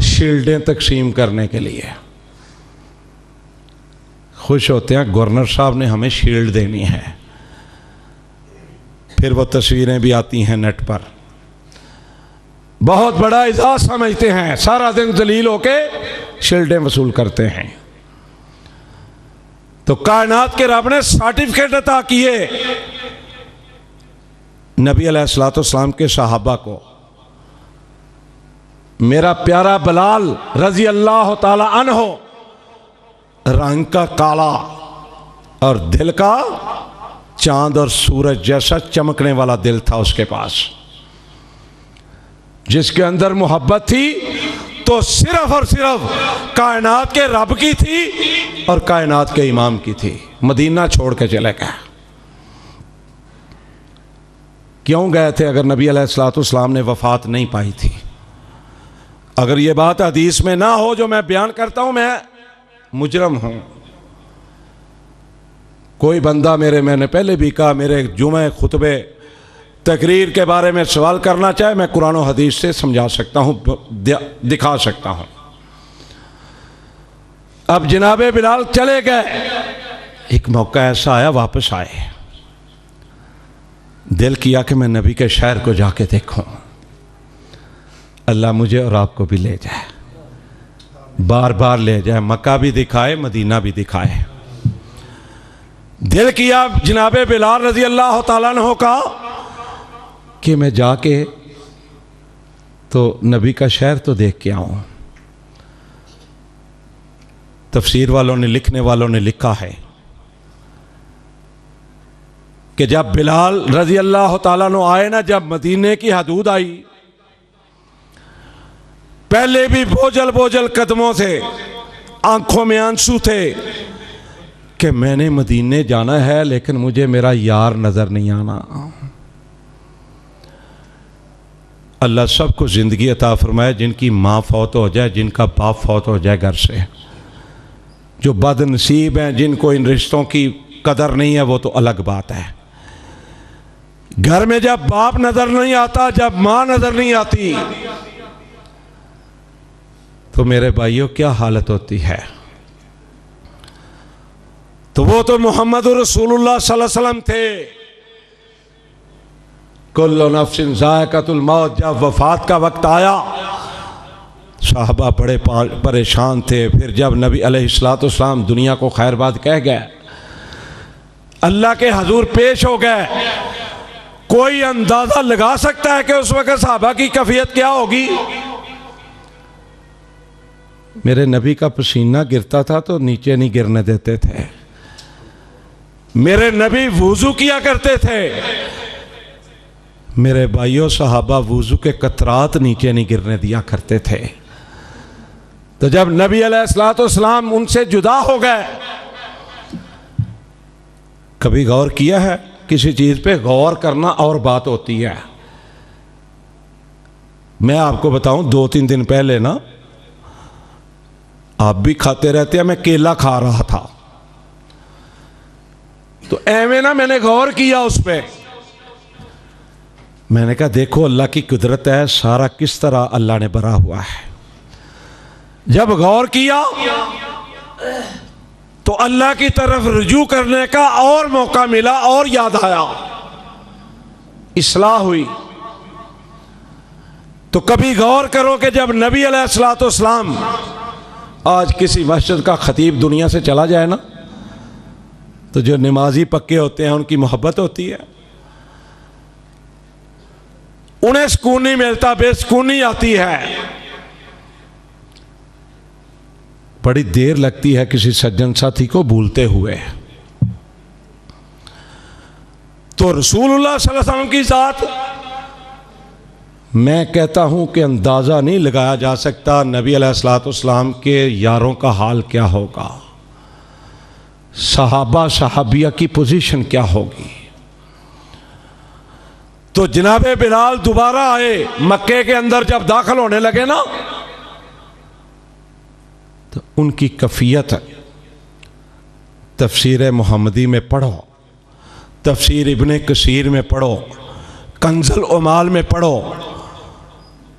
शील्डें तकसीम करने के लिए? खुश होते हैं गवर्नर साहब ने हमें शील्ड देनी है। फिर वो तस्वीरें भी आती हैं नेट पर, बहुत बड़ा एजाज समझते हैं, सारा दिन जलील होके शील्डें वसूल करते हैं। तो कायनात के रब ने सर्टिफिकेट अता किए नबी अलैहिस्सलाम के सहाबा को। मेरा प्यारा बिलाल रजी अल्लाह तआला अन्हु, रंग का काला और दिल का चांद और सूरज जैसा चमकने वाला दिल था उसके पास, जिसके अंदर मोहब्बत थी तो सिर्फ और सिर्फ कायनात के रब की थी और कायनात के इमाम की थी। मदीना छोड़ के चले गए। क्यों गए थे अगर नबी अलैहिस्सलाम ने वफात नहीं पाई थी? अगर ये बात हदीस में ना हो जो मैं बयान करता हूं, मैं मुजरम हूं। कोई बंदा मैंने पहले भी कहा, मेरे जुमे खुतबे तकरीर के बारे में सवाल करना चाहे, मैं कुरान और हदीस से समझा सकता हूं, दिखा सकता हूं। अब जनाबे बिलाल चले गए। एक मौका ऐसा आया, वापस आए। दिल किया कि मैं नबी के शहर को जाके देखूं। अल्लाह मुझे और आपको भी ले जाए, बार बार ले जाए, मक्का भी दिखाए, मदीना भी दिखाए। दिल किया जनाबे बिलाल रजी अल्लाह तआला अन्हु का कि मैं जाके तो नबी का शहर तो देख के आऊं। तफसीर वालों ने, लिखने वालों ने लिखा है कि जब बिलाल रजी अल्लाह तआला अन्हु आए ना, जब मदीने की हदूद आई, पहले भी बोझल बोझल कदमों से, आंखों में आंसू थे कि मैंने मदीने जाना है लेकिन मुझे मेरा यार नजर नहीं आना। अल्लाह सबको जिंदगी अता फरमाए, जिनकी माँ फौत हो जाए, जिनका बाप फौत हो जाए घर से, जो बदनसीब हैं, जिनको इन रिश्तों की कदर नहीं है, वो तो अलग बात है। घर में जब बाप नजर नहीं आता, जब माँ नजर नहीं आती, तो मेरे भाइयों क्या हालत होती है। तो वो तो मोहम्मद रसूलुल्लाह सल्लल्लाहु अलैहि वसल्लम थे। कुल्लु नफ्सिन ज़ायक़तुल मौत, जब वफात का वक्त आया साहबा बड़े परेशान थे। फिर जब नबी अलैहिस्सलाम दुनिया को खैरबाद कह गए, अल्लाह के हजूर पेश हो गए, कोई अंदाजा लगा सकता है कि उस वक्त साहबा की कैफियत क्या होगी? मेरे नबी का पसीना गिरता था तो नीचे नहीं गिरने देते थे। मेरे नबी वुजू किया करते थे। मेरे भाइयों, सहाबा वुजू के कतरात नीचे नहीं गिरने दिया करते थे। तो जब नबी अलैहिस्सलाम उनसे जुदा हो गए, कभी गौर किया है? किसी चीज पे गौर करना और बात होती है। मैं आपको बताऊं, 2-3 दिन पहले ना, आप भी खाते रहते हैं, मैं केला खा रहा था, तो एवं ना मैंने गौर किया उस पे। मैंने कहा देखो अल्लाह की कुदरत है, सारा किस तरह अल्लाह ने बना हुआ है। जब गौर किया तो अल्लाह की तरफ रुजू करने का और मौका मिला और याद आया, इस्लाह हुई। तो कभी गौर करो कि जब नबी अलैहिस्सलाम, आज किसी मस्जिद का खतीब दुनिया से चला जाए ना, तो जो नमाजी पक्के होते हैं उनकी मोहब्बत होती है, उन्हें सुकून नहीं मिलता, बेसुकूनी आती है। बड़ी देर लगती है किसी सज्जन साथी को भूलते हुए। तो रसूलुल्लाह सल्लल्लाहु अलैहि वसल्लम की जात, मैं कहता हूं कि अंदाजा नहीं लगाया जा सकता नबी अलैहिस्सलाम के यारों का हाल क्या होगा, सहाबा सहाबिया की पोजीशन क्या होगी। तो जनाबे बिलाल दोबारा आए, मक्के के अंदर जब दाखिल होने लगे ना, तो उनकी कैफियत तफसीर मुहम्मदी में पढ़ो, तफसीर इब्ने कसीर में पढ़ो, कंजुल उमाल में पढ़ो,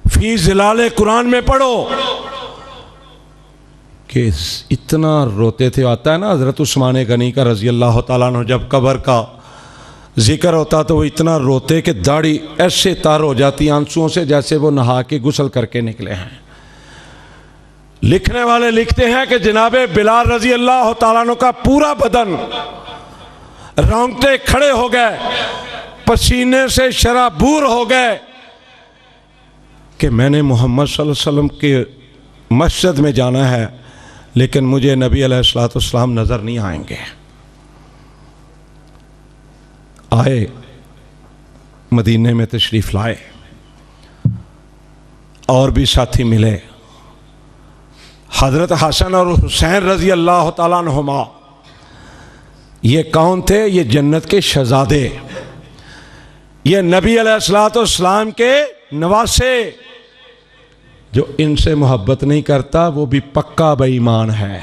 फी ज़िलाल कुरान में पढ़ो, कि इतना रोते थे। आता है ना हज़रत उस्मान गनी का रज़ी अल्लाह तआला अन्हु, जब कब्र का जिक्र होता तो वो इतना रोते कि दाढ़ी ऐसे तार हो जाती आंसुओं से, जैसे वो नहा के गुस्ल करके निकले हैं। लिखने वाले लिखते हैं कि जनाबे बिलाल रज़ी अल्लाह तआला अन्हु का पूरा बदन, रोंगटे खड़े हो गए, पसीने से शराबूर हो गए कि मैंने मोहम्मद सल्लल्लाहु अलैहि वसल्लम के मस्जिद में जाना है, लेकिन मुझे नबी अलैहिस्सलाम नजर नहीं आएंगे। आए, मदीने में तशरीफ़ लाए और भी साथी मिले। हज़रत हसन और हुसैन रज़ी अल्लाह ताला अन्हुमा, ये कौन थे? ये जन्नत के शहज़ादे, ये नबी अलैहिस्सलाम के नवासे। जो इनसे मोहब्बत नहीं करता वो भी पक्का बेईमान है।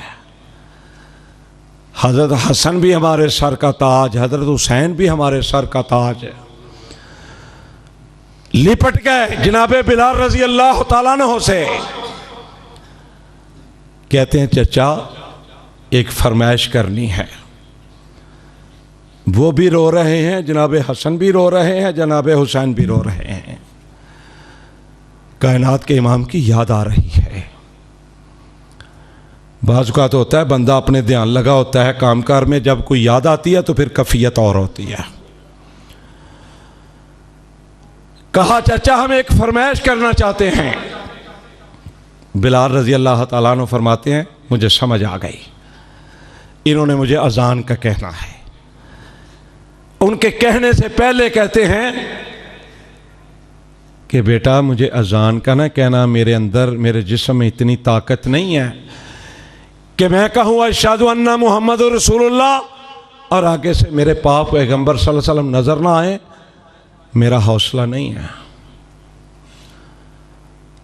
हज़रत हसन भी हमारे सर का ताज, हज़रत हुसैन भी हमारे सर का ताज है। लिपट गए जनाबे बिलाल रज़ी अल्लाह ताला अन्हु से, कहते हैं चचा एक फरमाइश करनी है। वो भी रो रहे हैं, जनाबे हसन भी रो रहे हैं, जनाबे हुसैन भी रो रहे हैं। कायनात के इमाम की याद आ रही है। बाज़ औक़ात तो होता है बंदा अपने ध्यान लगा होता है कामकार में, जब कोई याद आती है तो फिर कफ़ियत और होती है। कहा चाचा हम एक फरमाइश करना चाहते हैं। बिलाल रज़ी अल्लाह ताला अन्हु फरमाते हैं मुझे समझ आ गई, इन्होंने मुझे अजान का कहना है। उनके कहने से पहले कहते हैं कि बेटा मुझे अजान का ना कहना, मेरे अंदर मेरे जिस्म में इतनी ताकत नहीं है कि मैं कहूँ अशहदु अन्ना मुहम्मदुर रसूलुल्लाह और आगे से मेरे पाक पैगंबर सल्लल्लाहु अलैहि वसल्लम नजर ना आए। मेरा हौसला नहीं है।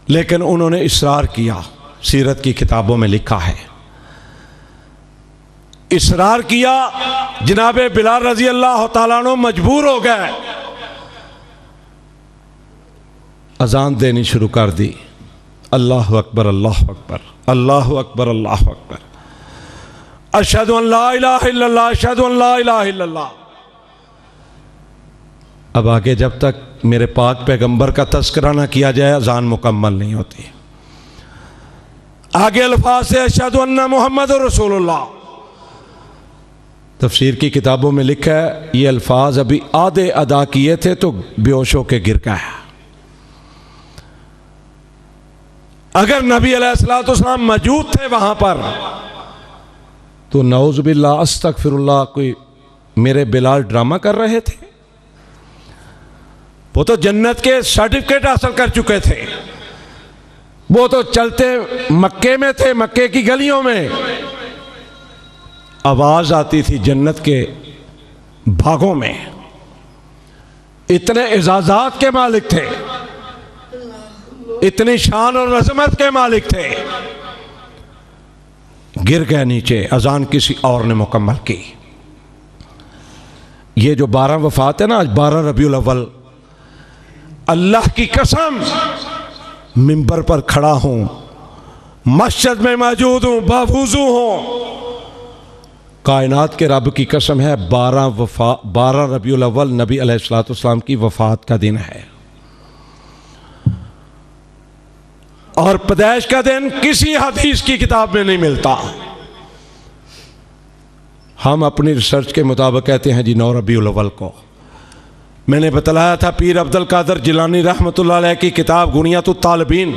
लेकिन उन्होंने इसरार किया, सीरत की किताबों में लिखा है, इसरार किया। जनाबे बिलाल रज़ी अल्लाह ताला अन्हु मजबूर हो गए, अजान देनी शुरू कर दी। अल्लाहु अकबर अल्लाहु अकबर अल्लाहु अकबर अल्लाहु अकबर, अशहदु अन ला इलाहा इल्लल्लाह अशहदु अन ला इलाहा इल्लल्लाह। अब आगे जब तक मेरे पाक पैगंबर का तस्करा ना किया जाए अजान मुकम्मल नहीं होती। आगे अल्फाज से अशहदु अन्ना मुहम्मदुर रसूलुल्लाह। तफसीर की किताबों में लिखा है ये अल्फाज अभी आधे अदा किए थे तो बेहोश होकर गिर गया। अगर नबी अलैहिस्सलाम मौजूद थे वहां पर तो नऊज़ु बिल्लाह अस्तगफिरुल्लाह, कोई मेरे बिलाल ड्रामा कर रहे थे? वो तो जन्नत के सर्टिफिकेट हासिल कर चुके थे। वो तो चलते मक्के में थे, मक्के की गलियों में आवाज आती थी जन्नत के भागों में। इतने इजाज़ात के मालिक थे, इतनी शान और अज़मत के मालिक थे। गिर गए नीचे, अजान किसी और ने मुकम्मल की। ये जो 12 वफात है ना, आज 12 रबीउल अव्वल, अल्लाह की कसम मिंबर पर खड़ा हूं, मस्जिद में मौजूद हूं, बावुज़ू हूं, कायनात के रब की कसम है 12 रबीउल अव्वल नबी अलैहिस्सलाम की वफात का दिन है। और पैदाइश का दिन किसी हदीस की किताब में नहीं मिलता। हम अपनी रिसर्च के मुताबिक कहते हैं जी 9 रबीउल अव्वल को। मैंने बतलाया था पीर अब्दुल कादिर जिलानी रहमतुल्लाह अलैह की किताब गुनियतुत तालिबीन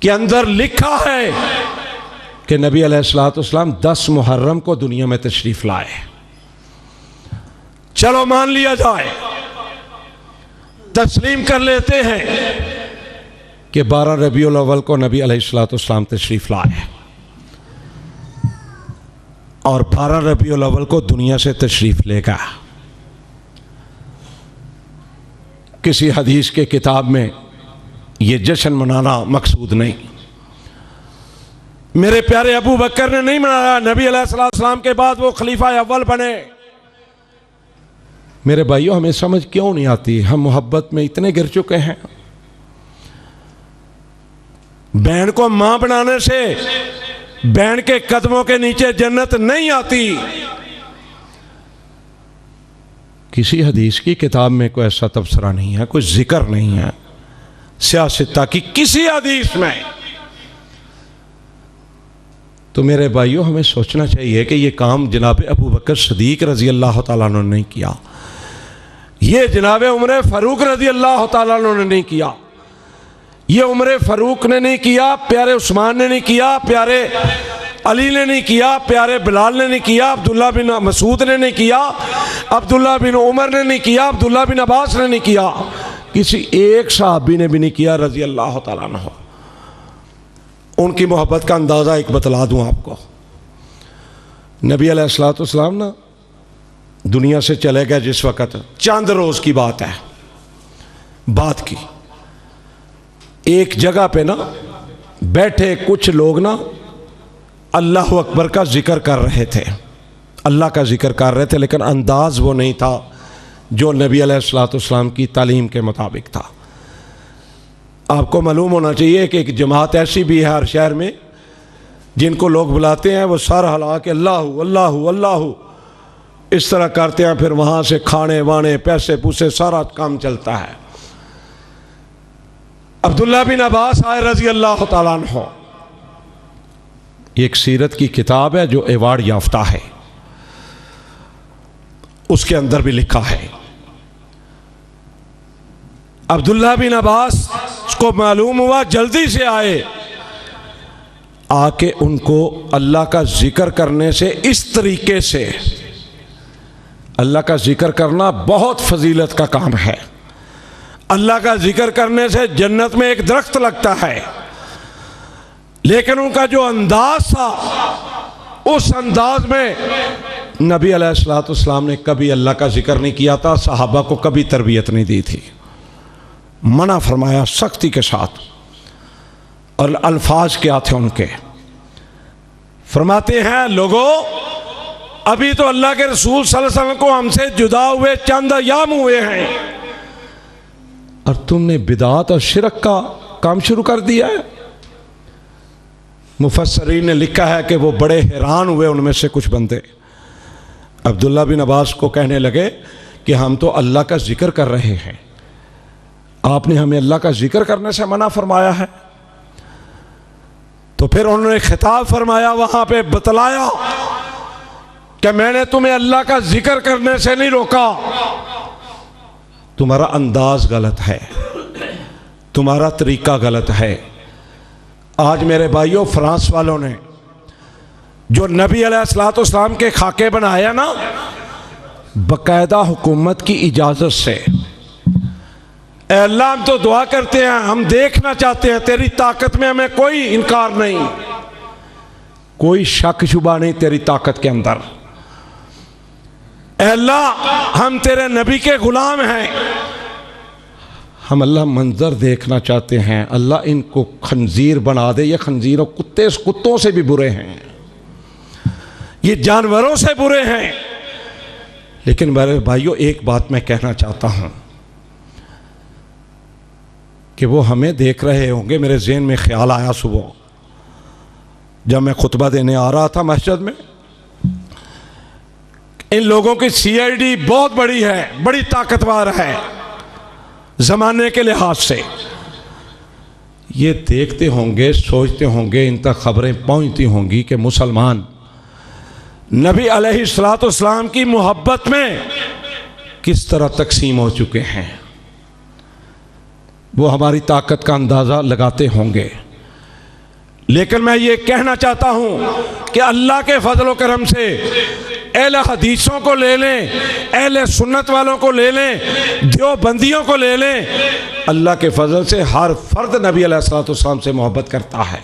के अंदर लिखा है कि नबी अलैहिस्सलाम 10 मुहर्रम को दुनिया में तशरीफ लाए। चलो मान लिया जाए, तस्लीम कर लेते हैं कि 12 रबीउल अव्वल को नबी अलैहिस्सलाम तशरीफ लाए और 12 रबीउल अव्वल को दुनिया से तशरीफ लेगा। किसी हदीस के किताब में ये जश्न मनाना मकसूद नहीं। मेरे प्यारे अबू बकर ने नहीं मनाया, नबी अलैहिस्सलाम के बाद वो खलीफा अव्वल बने। मेरे भाइयों हमें समझ क्यों नहीं आती? हम मोहब्बत में इतने गिर चुके हैं। बहन को मां बनाने से बहन के कदमों के नीचे जन्नत नहीं आती। किसी हदीस की किताब में कोई ऐसा तबसरा नहीं है, कोई जिक्र नहीं है सियासत की किसी हदीस में। तो मेरे भाइयों हमें सोचना चाहिए कि ये काम जनाब अबू बकर सदीक रजी अल्लाह तआला अन्हु ने नहीं किया, ये जनाब उमर फारूक रजी अल्लाह तआला अन्हु ने नहीं किया, ये उमर फारूक ने नहीं किया, प्यारे उस्मान ने नहीं किया, प्यारे अली ने नहीं किया, प्यारे बिलाल ने नहीं किया, अब्दुल्ला बिन मसूद ने नहीं किया, अब्दुल्ला बिन उमर ने नहीं किया, अब्दुल्ला बिन अब्बास ने नहीं किया, किसी एक सहाबी ने भी नहीं किया रजी अल्लाह तआला अन्हु। उनकी मोहब्बत का अंदाज़ा एक बतला दूँ आपको। नबी अलैहिस्सलातु वस्सलाम ना दुनिया से चले गए जिस वक़्त, चंद रोज़ की बात है, बात की एक जगह पे ना बैठे कुछ लोग ना अल्लाह अकबर का जिक्र कर रहे थे, अल्लाह का जिक्र कर रहे थे, लेकिन अंदाज़ वो नहीं था जो नबी अलैहिस्सलातु वस्सलाम की तालीम के मुताबिक था। आपको मालूम होना चाहिए कि एक जमात ऐसी भी है हर शहर में जिनको लोग बुलाते हैं, वो सर हिला के अल्लाहु अल्लाहु अल्लाहु इस तरह करते हैं, फिर वहाँ से खाने वाने पैसे पूसे सारा काम चलता है। अब्दुल्ला बिन अब्बास आए रजी अल्लाह तआला अन्हु। एक सीरत की किताब है जो अवार्ड याफ्ता है, उसके अंदर भी लिखा है अब्दुल्ला बिन अब्बास को मालूम हुआ, जल्दी से आए, आके उनको अल्लाह का जिक्र करने से, इस तरीके से अल्लाह का जिक्र करना बहुत फजीलत का काम है। अल्लाह का जिक्र करने से जन्नत में एक दरख्त लगता है, लेकिन उनका जो अंदाज था, उस अंदाज में नबी अलैहिस्सलातु वस्सलाम ने कभी अल्लाह का जिक्र नहीं किया था, सहाबा को कभी तरबियत नहीं दी थी, मना फरमाया सख्ती के साथ। और अल्फाज क्या थे उनके, फरमाते हैं लोगों अभी तो अल्लाह के रसूल सल्लल्लाहु अलैहि वसल्लम को हमसे जुदा हुए चंद अय्याम हुए हैं और तुमने बिदात और शिरक का काम शुरू कर दिया है। मुफस्सरीन ने लिखा है कि वो बड़े हैरान हुए, उनमें से कुछ बंदे अब्दुल्ला बिन अब्बास को कहने लगे कि हम तो अल्लाह का जिक्र कर रहे हैं, आपने हमें अल्लाह का जिक्र करने से मना फरमाया है। तो फिर उन्होंने खिताब फरमाया, वहां पे बतलाया कि मैंने तुम्हें अल्लाह का जिक्र करने से नहीं रोका, तुम्हारा अंदाज गलत है, तुम्हारा तरीका गलत है। आज मेरे भाइयों, फ्रांस वालों ने जो नबी अलैहिस्सलातु वस्सलाम के खाके बनाया ना, बाकायदा हुकूमत की इजाज़त से, अल्लाह हम तो दुआ करते हैं, हम देखना चाहते हैं, तेरी ताकत में हमें कोई इनकार नहीं, कोई शक शुबा नहीं तेरी ताकत के अंदर। अल्लाह हम तेरे नबी के गुलाम हैं, हम अल्लाह मंजर देखना चाहते हैं, अल्लाह इनको खंजीर बना दे, ये खंजीर कुत्तों से भी बुरे हैं, ये जानवरों से बुरे हैं। लेकिन मेरे भाइयों एक बात मैं कहना चाहता हूं कि वो हमें देख रहे होंगे। मेरे ज़हन में ख्याल आया सुबह जब मैं खुतबा देने आ रहा था मस्जिद में, इन लोगों की सीआईडी बहुत बड़ी है, बड़ी ताकतवर है ज़माने के लिहाज से। ये देखते होंगे, सोचते होंगे, इन तक खबरें पहुंचती होंगी कि मुसलमान नबी अलैहिस्सलातु वस्सलाम की मोहब्बत में किस तरह तकसीम हो चुके हैं। वो हमारी ताकत का अंदाज़ा लगाते होंगे। लेकिन मैं ये कहना चाहता हूँ कि अल्लाह के फजल व करम से अहले हदीसों को ले लें, अहले सुन्नत वालों को ले लें, देवबंदियों को ले लें, अल्लाह के फजल से हर फर्द नबी अलैहिस्सलातु वस्सलाम से मोहब्बत करता है,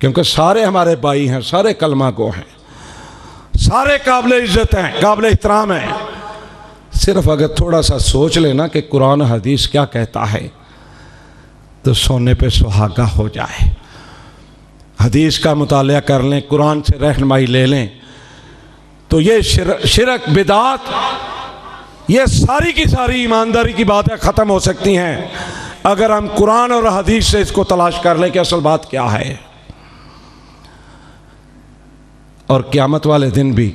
क्योंकि सारे हमारे भाई हैं, सारे कलमा को हैं, सारे काबिल इज़्ज़त हैं, काबिल एहतराम हैं। सिर्फ अगर थोड़ा सा सोच लेना कि कुरान हदीस क्या कहता है तो सोने पे सुहागा हो जाए। हदीस का मुतालिया कर लें, कुरान से रहनुमाई ले लें, तो ये शिरक बिदात, ये सारी की सारी ईमानदारी की बातें ख़त्म हो सकती हैं अगर हम कुरान और हदीस से इसको तलाश कर लें कि असल बात क्या है। और क़यामत वाले दिन भी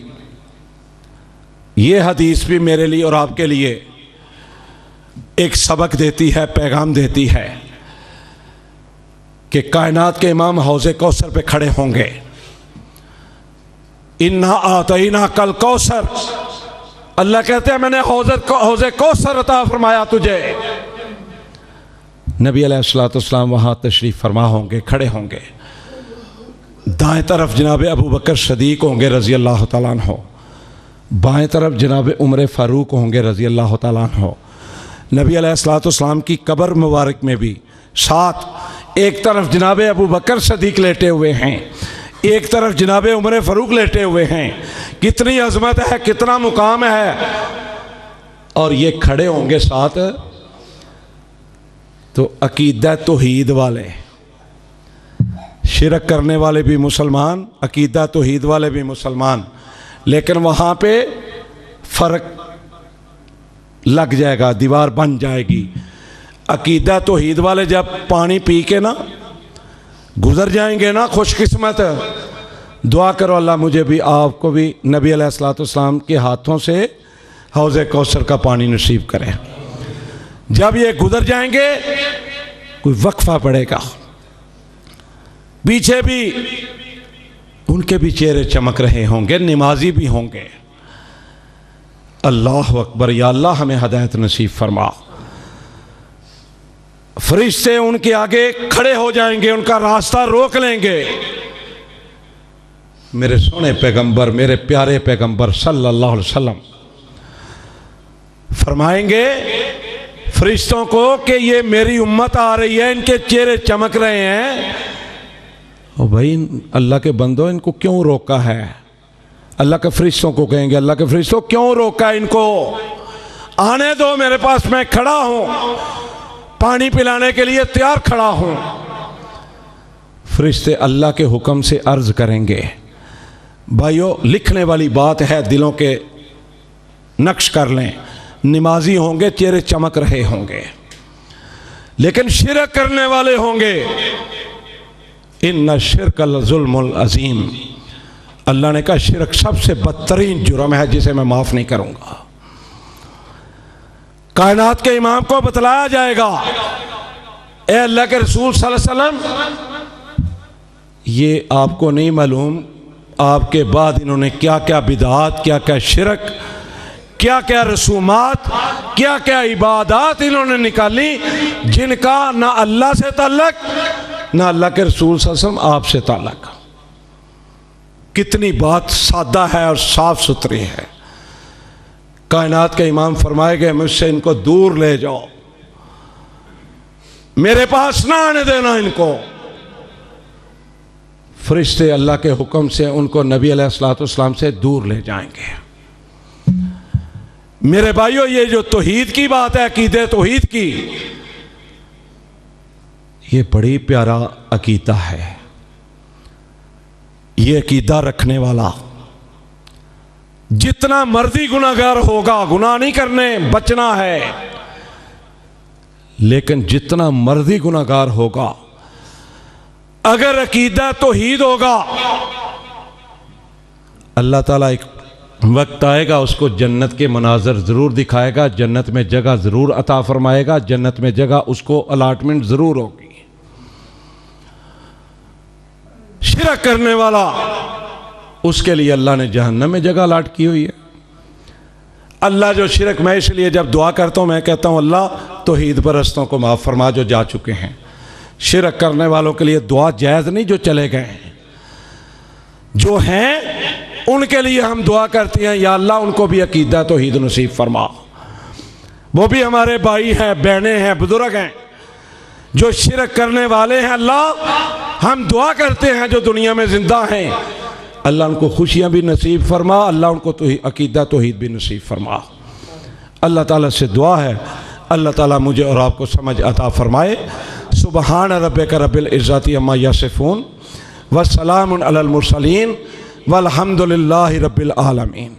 ये हदीस भी मेरे लिए और आपके लिए एक सबक देती है, पैगाम देती है कि कायनात के इमाम हौज़े कौसर पे खड़े होंगे। इन्ना आतईना कल कौसर, अल्लाह कहते हैं मैंने हौज़े कौसर अता फरमाया तुझे। नबी अलैहिस्सलातु वस्सलाम वहाँ तशरीफ़ फरमा होंगे, खड़े होंगे। दाएं तरफ जनाब अबू बकर सदीक होंगे रज़ी अल्लाह तआला अन्हु, बाएं तरफ जनाब उमर फ़ारूक होंगे रज़ी अल्लाह तआला अन्हु। नबी अलैहिस्सलातु वस्सलाम की कब्र मुबारक में भी साथ एक तरफ जनाब अबू बकर सदीक लेटे हुए हैं, एक तरफ जनाब उमर फ़ारूक लेटे हुए हैं। कितनी अजमत है, कितना मुकाम है। और ये खड़े होंगे साथ, तो अकीदा तौहीद वाले, शिरक करने वाले भी मुसलमान, अकीदा तौहीद वाले भी मुसलमान, लेकिन वहाँ पे फ़र्क लग जाएगा, दीवार बन जाएगी। अकीदा तौहीद वाले जब पानी पी के ना गुज़र जाएंगे ना, खुशकिस्मत, दुआ करो अल्लाह मुझे भी आपको भी नबी अलैहिस्सलातु वस्सलाम के हाथों से हौज़े कौसर का पानी नसीब करें। जब ये गुज़र जाएंगे कोई वक्फा पड़ेगा, पीछे भी उनके भी चेहरे चमक रहे होंगे, नमाजी भी होंगे। अल्लाह अकबर, या अल्लाह हमें हदायत नसीब फरमा। फरिश्ते उनके आगे खड़े हो जाएंगे, उनका रास्ता रोक लेंगे। मेरे सोने पैगंबर, मेरे प्यारे पैगंबर सल्लल्लाहु अलैहि वसल्लम फरमाएंगे फरिश्तों को कि ये मेरी उम्मत आ रही है, इनके चेहरे चमक रहे हैं। ओ भाई अल्लाह के बंदो, इनको क्यों रोका है? अल्लाह के फरिश्तों को कहेंगे, अल्लाह के फरिश्तों क्यों रोका इनको? आने दो मेरे पास, मैं खड़ा हूं, पानी पिलाने के लिए तैयार खड़ा हूं। फरिश्ते अल्लाह के हुक्म से अर्ज करेंगे। भाइयों, लिखने वाली बात है, दिलों के नक्श कर लें। नमाजी होंगे, चेहरे चमक रहे होंगे, लेकिन शिरक करने वाले होंगे। इन्ना शिरक लज़ुल्मुल अज़ीम, अल्लाह ने कहा शिरक सबसे बदतरीन जुर्म है जिसे मैं माफ़ नहीं करूँगा। कायनात के इमाम को बतलाया जाएगा, ए अल्लाह के रसूल सल्लल्लाहु अलैहि वसल्लम, ये आपको नहीं मालूम आपके बाद इन्होंने क्या क्या बिदात, क्या क्या शिरक, क्या क्या रसूमात, क्या क्या इबादत इन्होंने निकाली, जिनका ना अल्लाह से ताल्लुक, ना अल्लाह के रसूल सल्लल्लाहु अलैहि वसल्लम आपसे ताल्लुक। कितनी बात सादा है और साफ सुथरी है। कायनात के इमाम फरमाएंगे मुझसे इनको दूर ले जाओ, मेरे पास ना आने देना इनको। फरिश्ते अल्लाह के हुक्म से उनको नबी अलैहिस्सलातु वस्सलाम से दूर ले जाएंगे। मेरे भाइयों, ये जो तौहीद की बात है, अकीदे तौहीद की, ये बड़ी प्यारा अकीदा है। ये अकीदा रखने वाला जितना मर्जी गुनाहगार होगा, गुनाह नहीं करने, बचना है, लेकिन जितना मर्जी गुनाहगार होगा, अगर अकीदा तौहीद होगा, अल्लाह ताला एक वक्त आएगा उसको जन्नत के मनाजर ज़रूर दिखाएगा, जन्नत में जगह ज़रूर अता फरमाएगा, जन्नत में जगह उसको अलाटमेंट ज़रूर होगी। शिरक करने वाला, उसके लिए अल्लाह ने जहन्नम में जगह अलाट की हुई है। अल्लाह जो शिरक, मैं इसलिए जब दुआ करता हूँ मैं कहता हूँ अल्लाह तौहीद परस्तों को माफ़ फरमा जो जा चुके हैं। शिरक करने वालों के लिए दुआ जायज़ नहीं, जो चले गए हैं। जो हैं उनके लिए हम दुआ करते हैं, या अल्लाह उनको भी अकीदा तौहीद नसीब फरमा। वो भी हमारे भाई हैं, बहनें हैं, बुजुर्ग हैं जो शिरक करने वाले हैं। अल्लाह हम दुआ करते हैं जो दुनिया में जिंदा हैं, अल्लाह उनको खुशियाँ भी नसीब फरमा, अल्लाह उनको अकीदा तौहीद भी नसीब फरमा। अल्लाह ताला से दुआ है अल्लाह ताला मुझे और आपको समझ अता फरमाए। सुबहान रब्बिका रब्बिल इज़्ज़ति अम्मा यसिफून व सलामुन अलल मुरसलीन वल्हम्दुलिल्लाहि रब्बिल आलमीन।